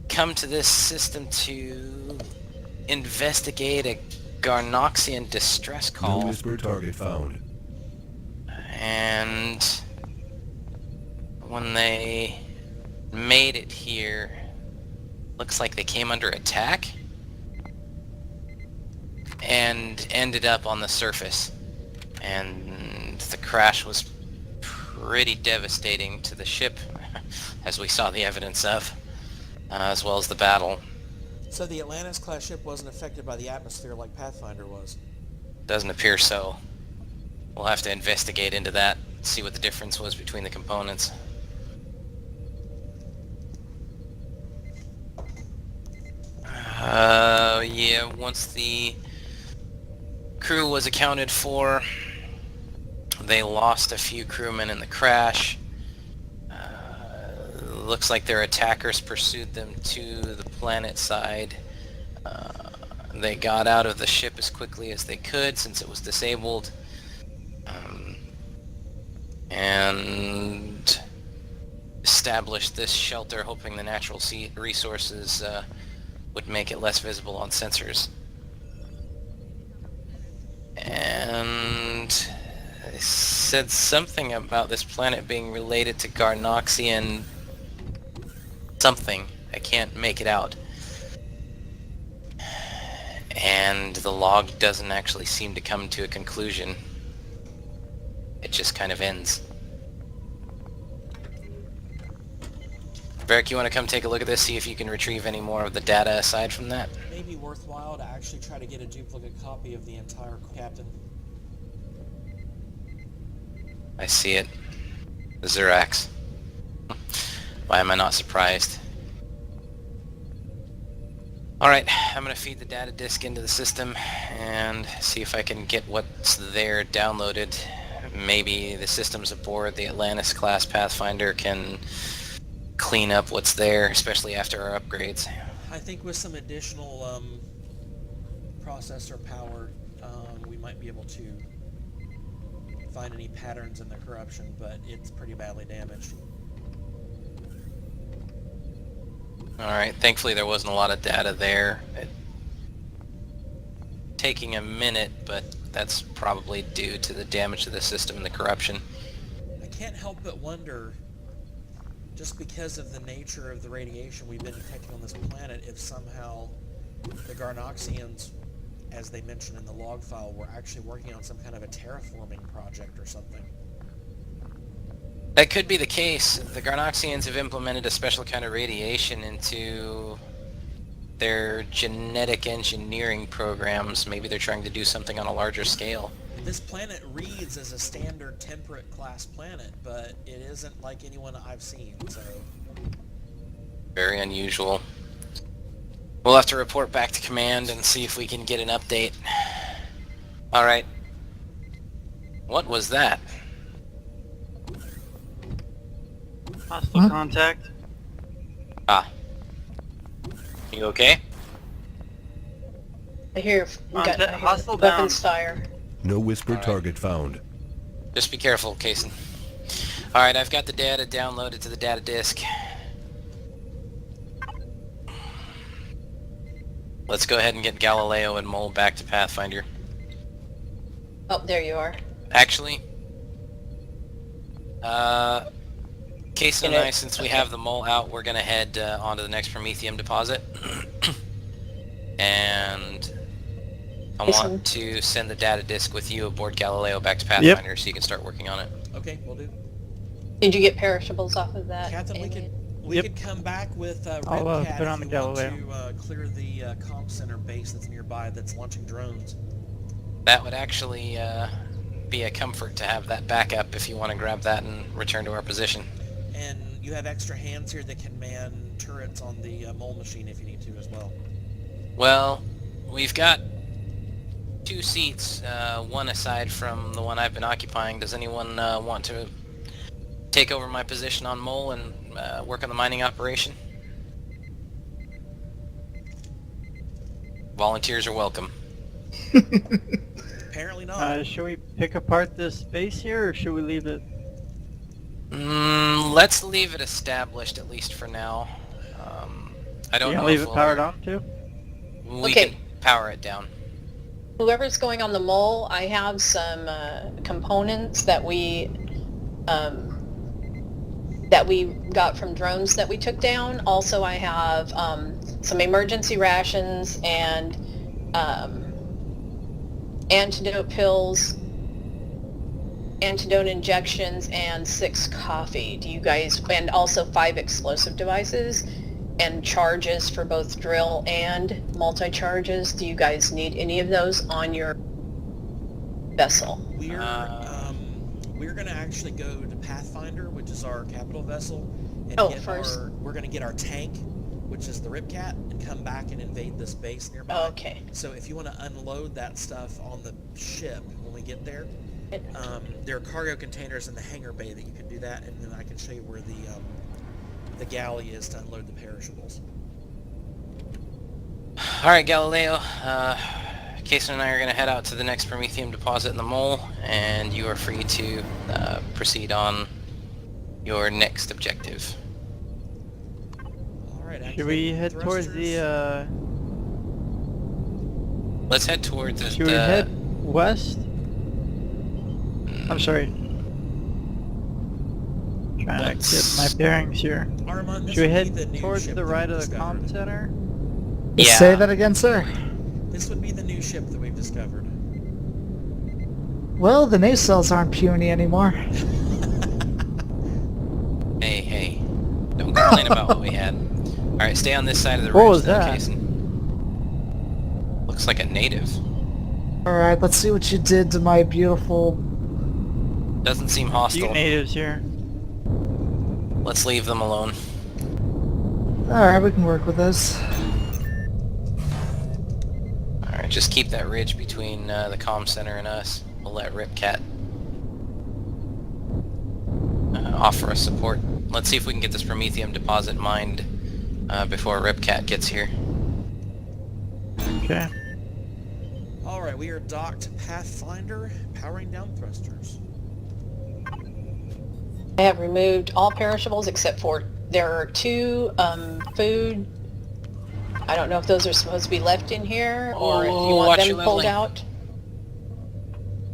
come to this system to investigate a Garnoxian distress
No
call.
whisper target found.
And when they made it here, looks like they came under attack and ended up on the surface. And the crash was pretty devastating to the ship, as we saw the evidence of, as well as the battle.
So the Atlantis-class ship wasn't affected by the atmosphere like Pathfinder was?
Doesn't appear so. We'll have to investigate into that, see what the difference was between the components. Yeah, once the crew was accounted for, they lost a few crewmen in the crash. Looks like their attackers pursued them to the planet side. They got out of the ship as quickly as they could since it was disabled. And established this shelter hoping the natural resources would make it less visible on sensors. And they said something about this planet being related to Garnoxian something. I can't make it out. And the log doesn't actually seem to come to a conclusion. It just kind of ends. Varric, you want to come take a look at this, see if you can retrieve any more of the data aside from that?
It may be worthwhile to actually try to get a duplicate copy of the entire Captain.
I see it. The Zirax. Why am I not surprised? Alright, I'm going to feed the data disk into the system and see if I can get what's there downloaded. Maybe the systems aboard the Atlantis-class Pathfinder can clean up what's there, especially after our upgrades.
I think with some additional processor power, we might be able to find any patterns in the corruption, but it's pretty badly damaged.
Alright, thankfully there wasn't a lot of data there. Taking a minute, but that's probably due to the damage to the system and the corruption.
I can't help but wonder, just because of the nature of the radiation we've been detecting on this planet, if somehow the Garnoxians, as they mentioned in the log file, were actually working on some kind of a terraforming project or something.
That could be the case. The Garnoxians have implemented a special kind of radiation into their genetic engineering programs. Maybe they're trying to do something on a larger scale.
This planet reads as a standard temperate class planet, but it isn't like anyone I've seen, so...
Very unusual. We'll have to report back to command and see if we can get an update. Alright. What was that?
Hostile contact.
Ah. You okay?
I hear,
Hostile
weapons
down.
fire.
No whisper target found.
Just be careful, Kaysen. Alright, I've got the data downloaded to the data disk. Let's go ahead and get Galileo and Mole back to Pathfinder.
Oh, there you are.
Actually, Kaysen and I, since we have the Mole out, we're gonna head onto the next Prometheum deposit. And I want to send the data disk with you aboard Galileo back to Pathfinder so you can start working on it.
Okay, we'll do.
Did you get perishables off of that?
Captain, we
Yep.
could come back with Red
I'll
Cat
put on
if
the
you want
Galileo.
to clear the comm center base that's nearby that's launching drones.
That would actually be a comfort to have that backup if you want to grab that and return to our position.
And you have extra hands here that can man turrets on the mole machine if you need to as well.
Well, we've got 2 seats, one aside from the one I've been occupying. Does anyone want to take over my position on Mole and work on the mining operation? Volunteers are welcome.
Apparently not.
Should we pick apart this base here, or should we leave it?
Let's leave it established, at least for now. I don't know
leave
if
it
we'll
powered on too?
We
Okay.
can power it down.
Whoever's going on the Mole, I have some components that we got from drones that we took down. Also, I have some emergency rations and antidote pills, antidote injections, and 6 coffee. Do you guys, and also 5 explosive devices. and charges for both drill and multi-charges. Do you guys need any of those on your vessel?
We're gonna actually go to Pathfinder, which is our capital vessel, and we're gonna get our tank, which is the Ripcat, and come back and invade this base nearby.
Okay.
So if you want to unload that stuff on the ship when we get there, there are cargo containers in the hangar bay that you can do that, and then I can show you where the galley is to unload the perishables.
Alright, Galileo. Kason and I are going to head out to the next Prometheum deposit in the mole, and you are free to proceed on your next objective.
Alright,
Should we head towards the,
Let's head towards the...
Should we head west? I'm sorry. Trying to get my bearings here.
Armand,
Should we head towards the right of the comm center?
Yeah.
Say that again, sir.
This would be the new ship that we've discovered.
Well, the new cells aren't puny anymore.
Hey. Don't complain about what we had. Alright, stay on this side of the
What
ridge
was
then,
that?
Kason. Looks like a native.
Alright, let's see what you did to my beautiful...
Doesn't seem
You
hostile.
natives here.
Let's leave them alone.
Alright, we can work with this.
Alright, just keep that ridge between the comm center and us. We'll let Ripcat offer us support. Let's see if we can get this Prometheum deposit mined before Ripcat gets here.
Okay.
Alright, we are docked Pathfinder, powering down thrusters.
I have removed all perishables except for there are 2 food. I don't know if those are supposed to be left in here or if you want
watch
them
your
pulled
Lily.
out.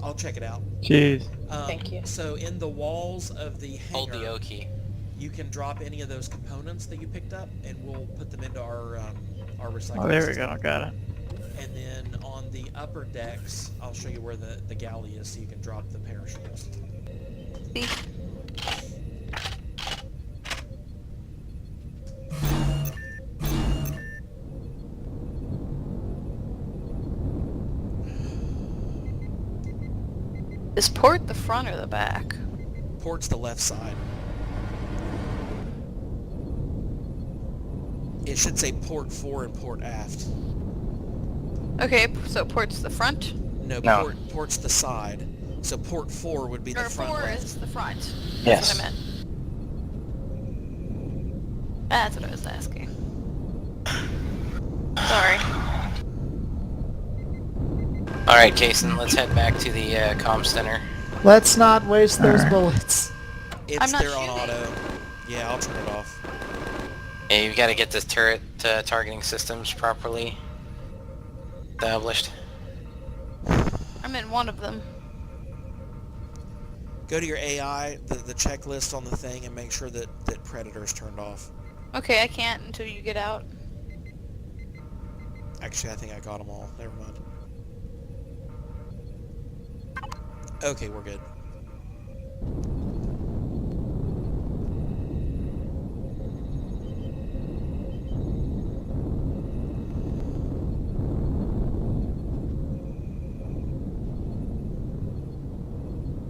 I'll check it out.
Jeez.
Thank you.
So in the walls of the
Hold the
hangar,
O key.
you can drop any of those components that you picked up, and we'll put them into our recycling.
Oh, there we
system.
go. Got it.
And then on the upper decks, I'll show you where the galley is, so you can drop the perishables.
See? Is port the front or the back?
Port's the left side. It should say port 4 and port aft.
Okay, so port's the front?
No,
No.
Port's the side. So port 4 would be the
Or
front
4
left.
is the front. That's
Yes.
what I meant. That's what I was asking. Sorry.
Alright, Kason, let's head back to the comm center.
Let's not waste those bullets.
It's
I'm not
there on
shooting.
auto. Yeah, I'll turn it off.
Yeah, you've got to get this turret targeting systems properly established.
I'm in one of them.
Go to your AI, the checklist on the thing, and make sure that Predator's turned off.
Okay, I can't until you get out.
Actually, I think I got them all. Never mind. Okay, we're good.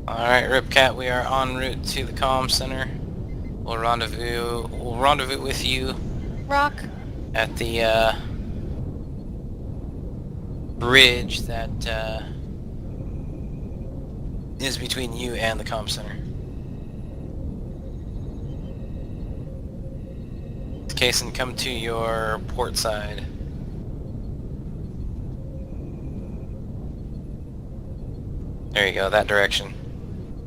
Alright, Ripcat, we are en route to the comm center. We'll rendezvous with you
Rock.
at the bridge that is between you and the comm center. Kason, come to your port side. There you go, that direction.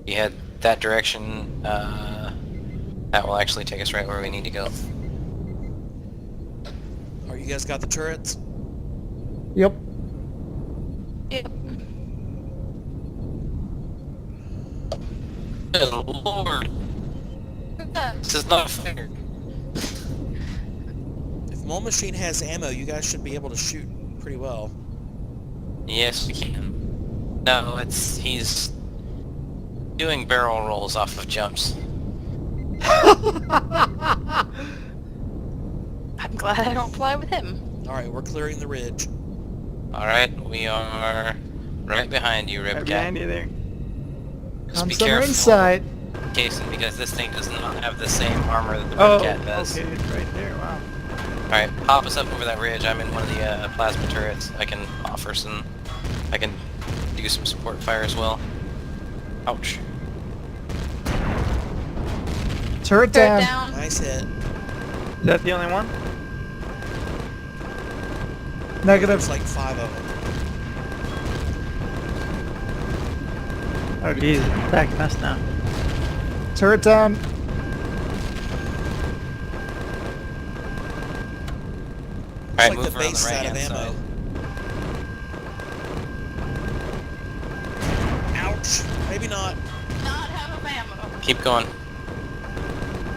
You head that direction, that will actually take us right where we need to go.
Are you guys got the turrets?
Yep.
Yep.
Good lord, this is not fair.
If Mole Machine has ammo, you guys should be able to shoot pretty well.
Yes, we can. No, he's doing barrel rolls off of jumps.
Glad I don't fly with him.
Alright, we're clearing the ridge.
Alright, we are right behind you,
Right
Ripcat.
behind you there.
Just be
Summer
careful,
insight.
Jason, because this thing does not have the same armor that the
Oh,
Ripcat does.
okay, it's right there. Wow.
Alright, pop us up over that ridge. I'm in one of the plasma turrets. I can do some support fire as well. Ouch.
Turret
Turret
down.
down.
Nice hit.
Is that the only one?
Negative.
There's like 5 of them.
Oh, geez, it's attacking us now.
Turret down.
Alright,
It's like
move
the
around
base
the
is
right
out of
hand
ammo.
side.
Ouch! Maybe not.
Not have a ammo.
Keep going.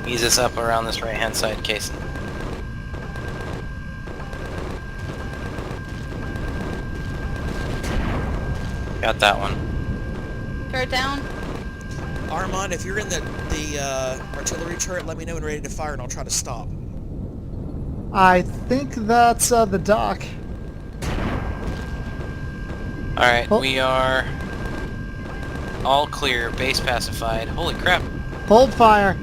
Ease us up around this right hand side, Kason. Got that one.
Turret down.
Armand, if you're in the artillery turret, let me know when ready to fire and I'll try to stop.
I think that's the dock.
Alright,
Oh.
we are all clear, base pacified. Holy crap.
Hold fire.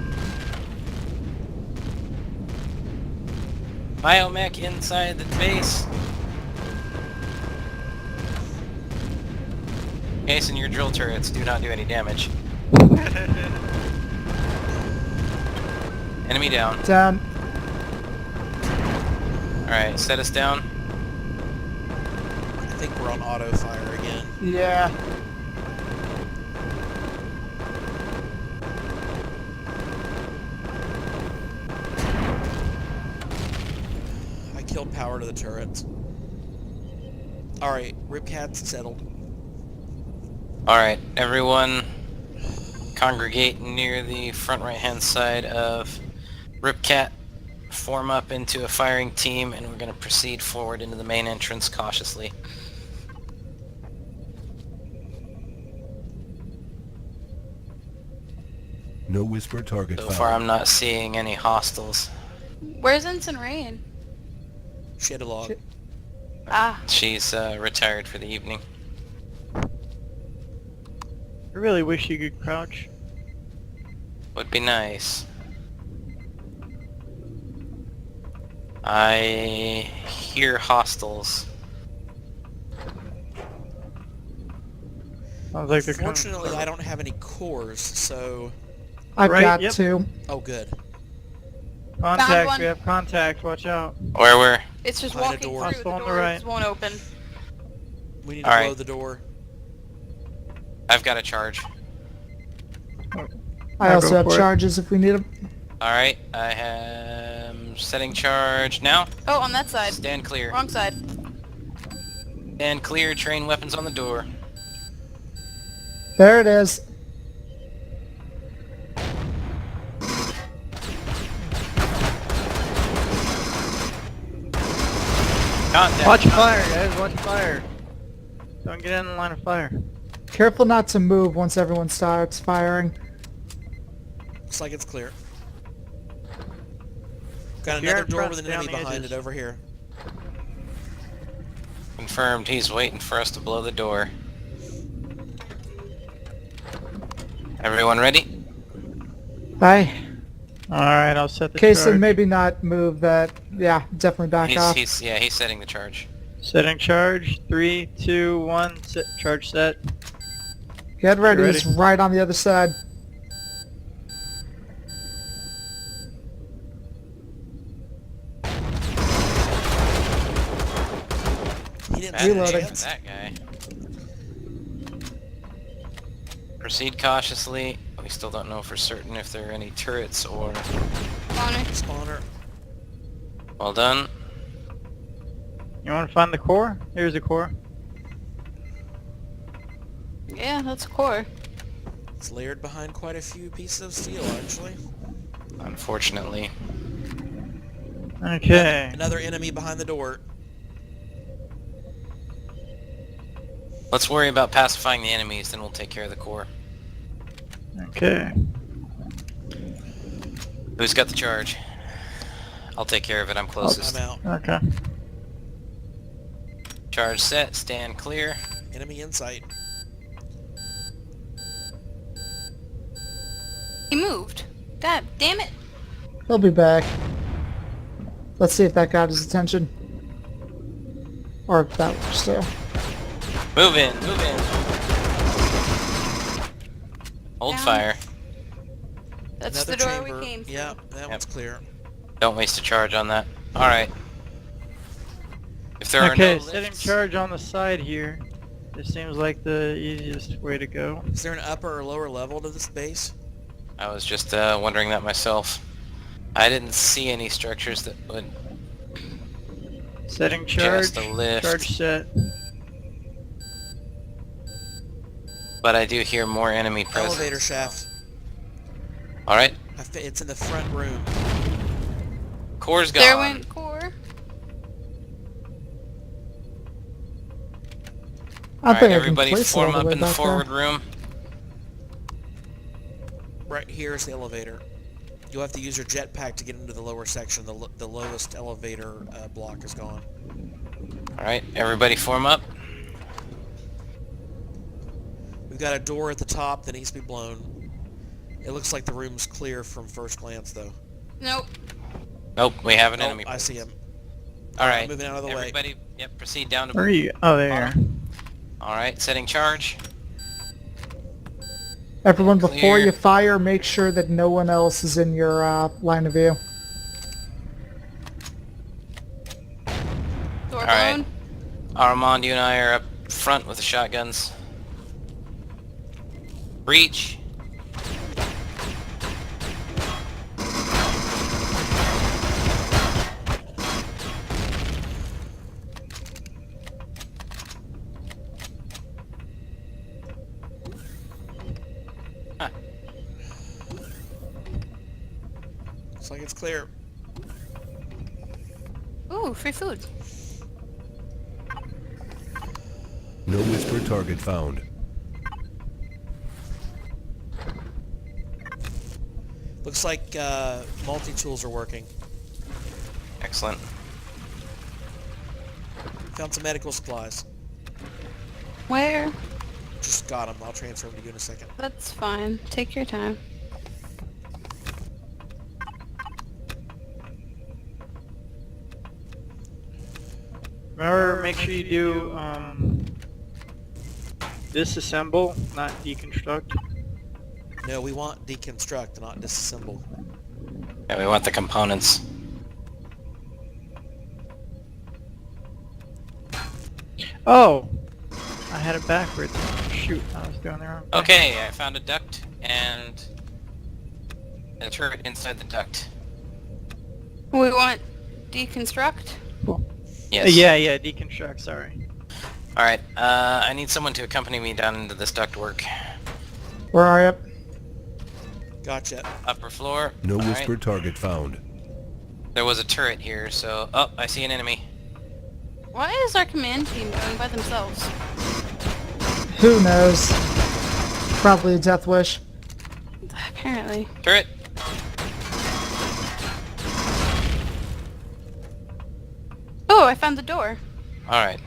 Biomech inside the base. Jason, your drill turrets do not do any damage. Enemy down.
Down.
Alright, set us down.
I think we're on auto fire again.
Yeah.
I killed power to the turrets. Alright, Ripcat's settled.
Alright, everyone congregate near the front right hand side of Ripcat. Form up into a firing team and we're going to proceed forward into the main entrance cautiously.
No whisper target
So
found.
far I'm not seeing any hostiles.
Where's Ensign Rain?
Shed a log.
Ah,
She's retired for the evening.
I really wish you could crouch.
Would be nice. I hear hostiles.
Sounds like they're coming.
Fortunately, I don't have any cores, so...
I've
Right,
got
yep.
2.
Oh, good.
Found
Contact,
one.
we have contact, watch out.
Where?
it's just
Behind a
walking
door.
through.
Hostile
The
on the
door
right.
just won't open.
We need to
Alright.
blow the door.
I've got a charge.
I
I'll
also
go
have
for it.
charges if we need them.
Alright, I am setting charge now.
Oh, on that side.
Stand clear.
Wrong side.
Stand clear, train weapons on the door.
There it is.
Contact.
Watch fire, guys, watch fire. Don't get in the line of fire.
Careful not to move once everyone starts firing.
Looks like it's clear. Got
If you're
another
in
door
front,
with an
stay on
enemy
the
behind
edges.
it over here.
Confirmed, he's waiting for us to blow the door. Everyone ready?
Bye.
Alright, I'll set the
Kason,
charge.
maybe not move that. Yeah, definitely back off.
He's setting the charge.
Setting charge. 3, 2, 1. Set, charge set.
Get ready.
ready?
It's right on the other side.
He didn't
Bad
stand a
Reloading.
chance.
That guy. Proceed cautiously. We still don't know for certain if there are any turrets or...
Spawner.
Spawner.
Well done.
You want to find the core? Here's the core.
Yeah, that's core.
It's layered behind quite a few pieces of steel, actually.
Unfortunately.
Okay.
Another enemy behind the door.
Let's worry about pacifying the enemies, then we'll take care of the core.
Okay.
Who's got the charge? I'll take care of it. I'm closest.
I'm out.
Okay.
Charge set. Stand clear.
Enemy in sight.
He moved. God damn it.
He'll be back. Let's see if that got his attention. Or if that works too.
Move in. Move in. Hold
Down.
fire.
That's
Another
the door
chamber.
we came through.
Yeah, that one's clear.
Don't waste a charge on that. Alright. If there are
Okay,
no
setting
lifts,
charge on the side here. This seems like the easiest way to go.
Is there an upper or lower level to this base?
I was just wondering that myself. I didn't see any structures that would...
Setting charge.
Just a lift.
Charge set.
But I do hear more enemy presence.
Elevator shaft.
Alright.
It's in the front room.
Core's gone.
There went core.
I
Alright,
think I can
everybody
place it
form
all the
up
way
in the
back
forward room.
Right here is the elevator. You'll have to use your jetpack to get into the lower section. The lowest elevator block is gone.
Alright, everybody form up.
We've got a door at the top that needs to be blown. It looks like the room's clear from first glance, though.
Nope.
Nope, we have an
Oh,
enemy
I see
presence.
him.
Alright,
Moving out of the way.
everybody, yep, proceed down to...
Where are you? Oh, there.
Alright, setting charge.
Everyone, before
Clear.
you fire, make sure that no one else is in your line of view.
Door
Alright.
blown.
Armand, you and I are up front with the shotguns. Breach. Huh.
Looks like it's clear.
Ooh, free food.
No whisper target found.
Looks like multi-tools are working.
Excellent.
Found some medical supplies.
Where?
Just got them. I'll transfer them to you in a second.
That's fine. Take your time.
Remember, make sure you do disassemble, not deconstruct.
No, we want deconstruct, not disassemble.
Yeah, we want the components.
Oh! I had it backwards. Shoot, I was doing the wrong thing.
Okay, I found a duct and a turret inside the duct.
We want deconstruct.
Yes.
Yeah, deconstruct, sorry.
Alright, I need someone to accompany me down into this duct work.
Where are you?
Gotcha.
Upper floor.
No
Alright.
whisper target found.
There was a turret here, so... Oh, I see an enemy.
Why is our command team going by themselves?
Who knows? Probably a death wish.
Apparently.
Turret!
Oh, I found the door.
Alright,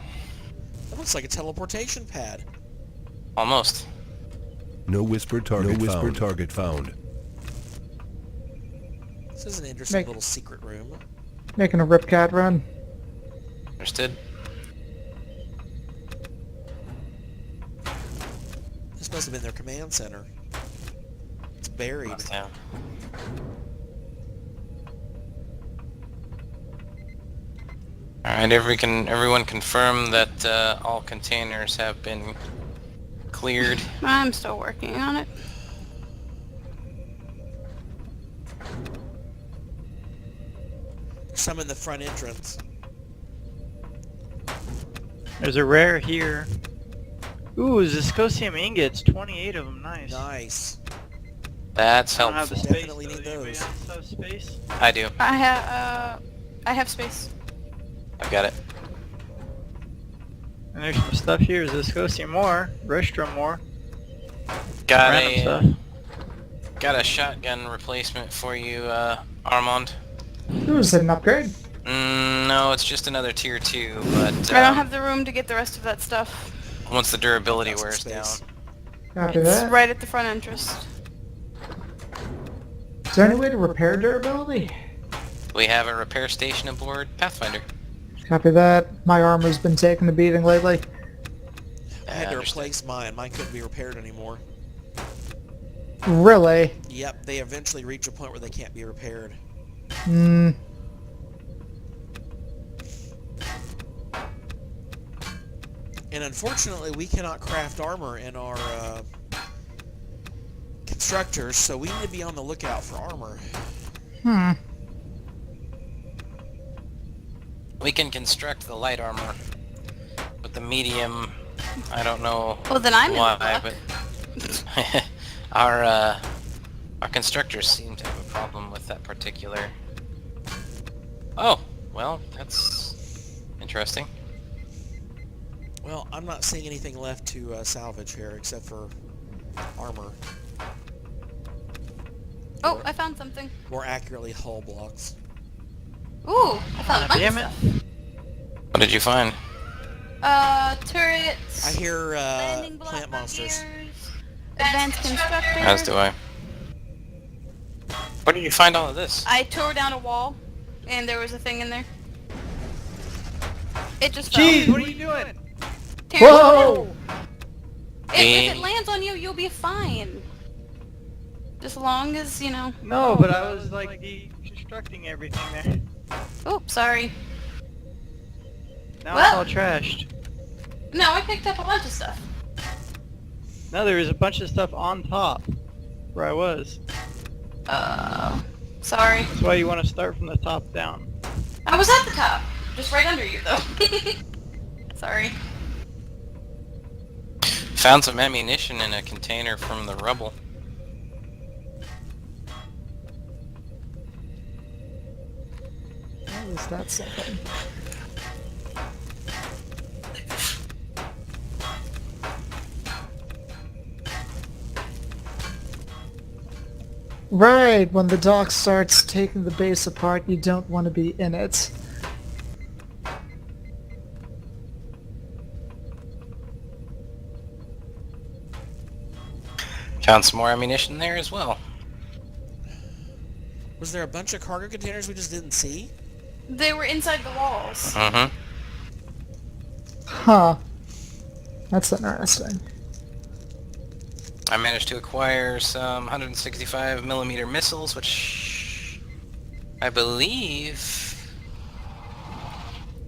That looks like a teleportation pad.
almost.
No whisper target found.
This is an interesting
Make-
little secret room.
Making a Ripcat run.
Understood?
This must have been their command center. It's buried.
Must have. Alright, everyone confirm that all containers have been cleared.
I'm still working on it.
Some in the front entrance.
There's a rare here. Ooh, Ziscosium ingots, 28 of them, nice.
Nice.
That's
I don't have
helpful.
the space,
Definitely
though.
need
Anybody
those.
else have space?
I do.
I have space.
I've got it.
And there's some stuff here, Ziscosium more, Restrum more,
Got
random
a
stuff.
got a shotgun replacement for you, Armand.
It was an upgrade.
No, it's just another tier 2, but
I don't have the room to get the rest of that stuff.
once the durability
Got some
wears down.
space.
Copy
It's
that.
right at the front entrance.
Is there any way to repair durability?
We have a repair station aboard Pathfinder.
Copy that. My armor's been taking a beating lately.
I had to
understand.
replace mine. Mine couldn't be repaired anymore.
Really?
Yep, they eventually reach a point where they can't be repaired.
Hmm.
And unfortunately, we cannot craft armor in our constructors, so we need to be on the lookout for armor.
Hmm.
We can construct the light armor, but the medium, I don't know
Well, then I'm
why,
in the
but our constructors seem to have a problem with that particular. Oh, well, that's interesting.
Well, I'm not seeing anything left to salvage here except for armor.
Oh, I found something.
More accurately, hull blocks.
Ooh, I found a bunch
Damn
of
it.
stuff.
What did you find?
Turrets.
I hear
landing block
plant monsters.
barriers, advanced constructors.
As do I. Where did you find all of this?
I tore down a wall, and there was a thing in there. It just fell.
Jeez, what are you doing?
Terrence,
Whoa!
if it lands on you, you'll be fine. Just as long as, you know...
No, but I was like deconstructing everything there.
Oops, sorry.
Now
Well.
it's all trashed.
No, I picked up a bunch of stuff.
No, there was a bunch of stuff on top where I was.
Sorry.
That's why you want to start from the top down.
I was at the top. Just right under you, though. Sorry.
Found some ammunition in a container from the rubble.
How is that something? Right, when the dock starts taking the base apart, you don't want to be in it.
Found some more ammunition there as well.
Was there a bunch of cargo containers we just didn't see?
They were inside the walls.
Mm-hmm.
Huh. That's interesting.
I managed to acquire some 165 millimeter missiles, which I believe...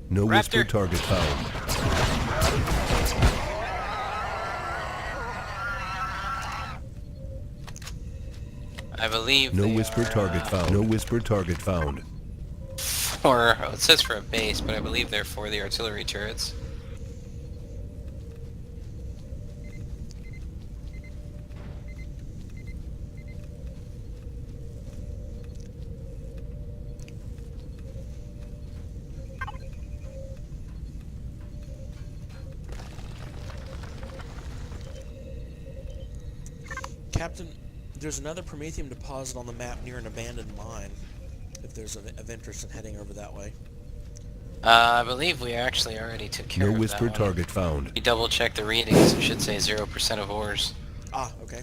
No whisper
Raptor.
target found.
I believe
No
they
whisper
are,
target found. No whisper target found.
Or it says for a base, but I believe they're for the artillery turrets.
Captain, there's another Promethium deposit on the map near an abandoned mine, if there's of interest in heading over that way.
I believe we actually already took care
No
of
whisper
that one.
target found.
You double check the readings, it should say 0% of ores.
Ah, okay.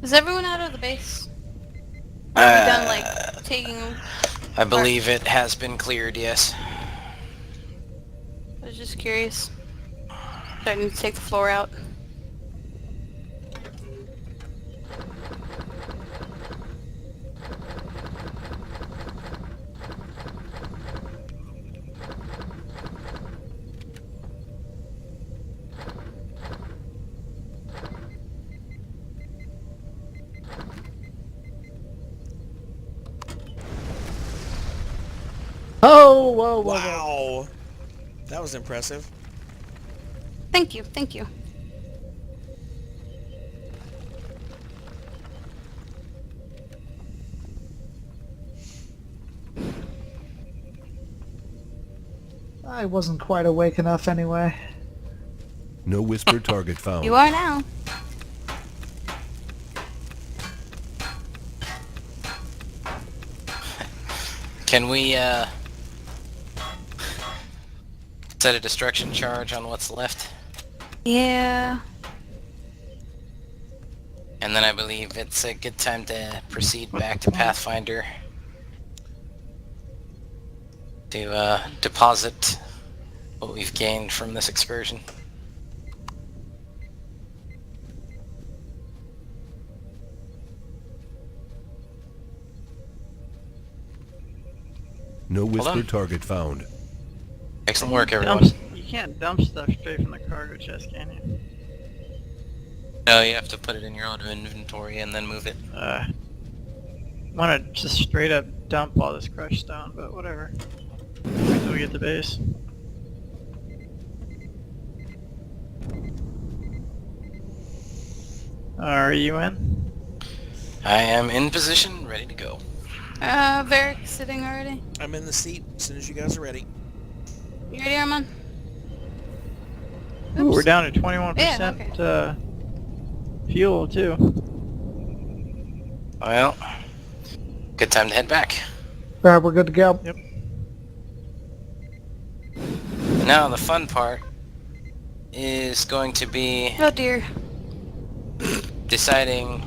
Is everyone out of the base? Are we done, like, taking...
I believe it has been cleared, yes.
I was just curious. Starting to take the floor out.
Oh, whoa, whoa, whoa.
Wow! That was impressive.
Thank you, thank you.
I wasn't quite awake enough anyway.
No whisper target found.
You are now.
Can we, set a destruction charge on what's left?
Yeah.
And then I believe it's a good time to proceed back to Pathfinder to deposit what we've gained from this excursion.
No whisper
on.
target found.
Excellent work, everyone.
You can't dump stuff straight from the cargo chest, can you?
No, you have to put it in your own inventory and then move it.
Want to just straight up dump all this crushed stone, but whatever. Wait until we get to base. Are you in?
I am in position, ready to go.
Varric sitting already.
I'm in the seat as soon as you guys are ready.
You ready, Armand?
Ooh, we're down to 21%
Yeah,
fuel too.
Well, good time to head back.
Alright, we're good to go.
Yep.
Now the fun part is going to be
Oh dear.
deciding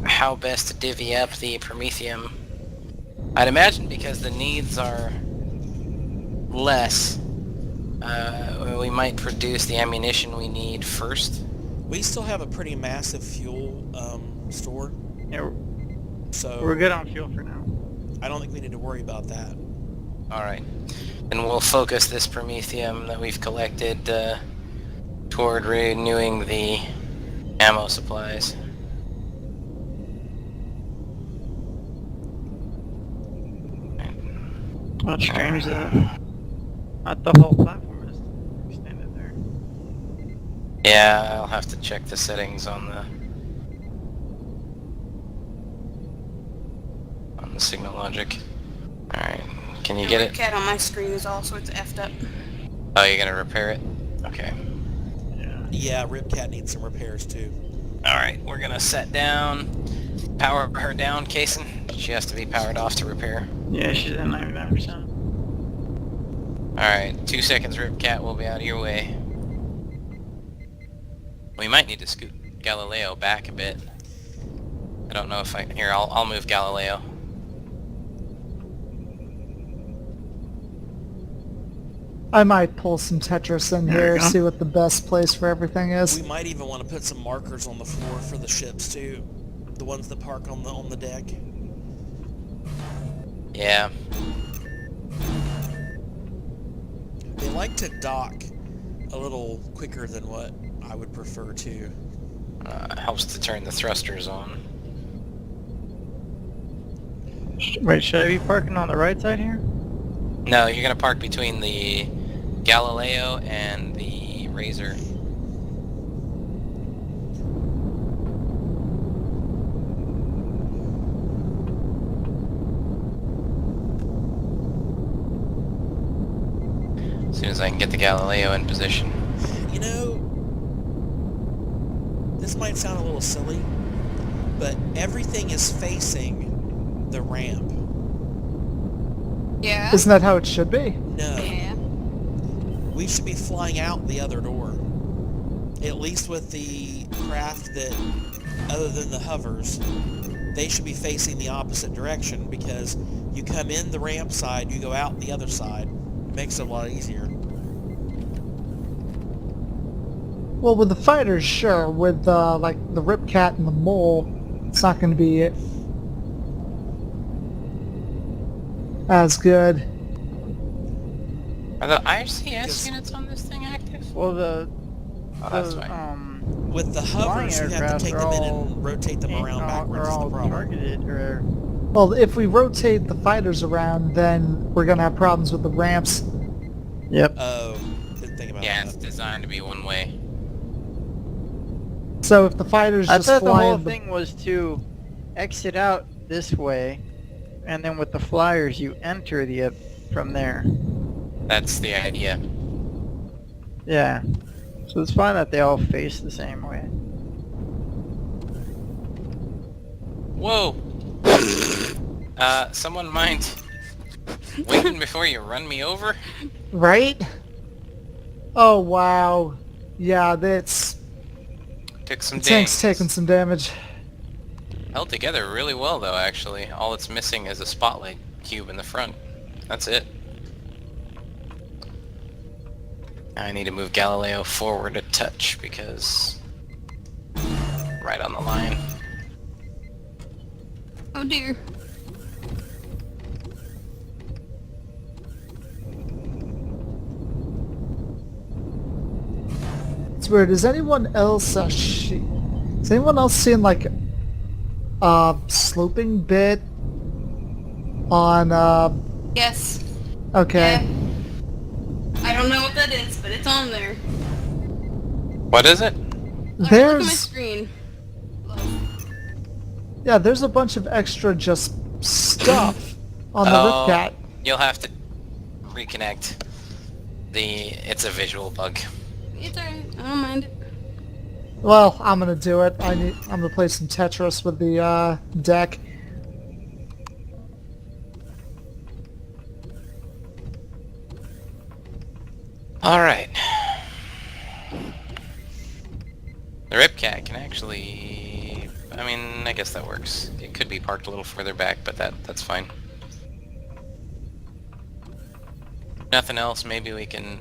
how best to divvy up the Promethium. I'd imagine because the needs are less, we might produce the ammunition we need first.
We still have a pretty massive fuel store,
Yeah,
so
we're good on fuel for now.
I don't think we need to worry about that.
Alright. And we'll focus this Promethium that we've collected toward renewing the ammo supplies.
Well, it's strange that not the whole platform is extended there.
Yeah, I'll have to check the settings on the signal logic. Alright, can you get it?
Cat on my screen is all sorts of effed up.
Oh, you're gonna repair it? Okay.
Yeah.
Yeah, Ripcat needs some repairs too.
Alright, we're gonna set down, power her down, Kason. She has to be powered off to repair.
Yeah, she's at 99%.
Alright, 2 seconds, Ripcat, we'll be out of your way. We might need to scoot Galileo back a bit. I don't know if I... Here, I'll move Galileo.
I might pull some Tetris in
There
here,
you go.
see what the best place for everything is.
We might even want to put some markers on the floor for the ships too, the ones that park on the deck.
Yeah.
They like to dock a little quicker than what I would prefer to.
Helps to turn the thrusters on.
Wait, should I be parking on the right side here?
No, you're gonna park between the Galileo and the Razor. As soon as I can get the Galileo in position.
You know, this might sound a little silly, but everything is facing the ramp.
Yeah.
Isn't that how it should be?
No,
Yeah.
we should be flying out the other door. At least with the craft that, other than the hovers, they should be facing the opposite direction, because you come in the ramp side, you go out the other side. It makes it a lot easier.
Well, with the fighters, sure. With like the Ripcat and the Mole, it's not going to be as good.
Are the IRCS
Because-
units on this thing active?
Well, the
Oh, that's fine.
With the
flying
hovers, you have to
aircraft
take
are
them in
all
and rotate them around
are
backwards. Is the
all
problem.
targeted, or
Well, if we rotate the fighters around, then we're going to have problems with the ramps
Yep.
Oh, didn't think about
Yeah,
that.
it's designed to be one way.
So if the fighters
I
just
thought the
fly
whole
in the...
thing was to exit out this way, and then with the flyers you enter from there.
That's the idea.
Yeah. So it's fine that they all face the same way.
Whoa! Someone mind waiting before you run me over?
Right? Oh, wow. Yeah, that's...
Took some
The tank's
dings.
taking some damage.
Held together really well though, actually. All it's missing is a spotlight cube in the front. That's it. I need to move Galileo forward a touch because... right on the line.
Oh dear.
It's weird. Is anyone else is anyone else seeing like a sloping bit on
Yes.
okay.
Yeah. I don't know what that is, but it's on there.
What is it?
Alright, look at my
There's
screen.
yeah, there's a bunch of extra just stuff on the Ripcat.
You'll have to reconnect. It's a visual bug.
It's alright. I don't mind it.
Well, I'm gonna do it. I'm gonna play some Tetris with the deck.
Alright. The Ripcat can actually... I mean, I guess that works. It could be parked a little further back, but that's fine. Nothing else, maybe we can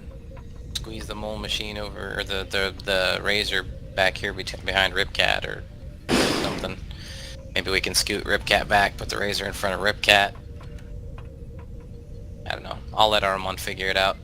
squeeze the mole machine over, or the razor back here behind Ripcat or something. Maybe we can scoot Ripcat back, put the razor in front of Ripcat. I don't know. I'll let Armand figure it out.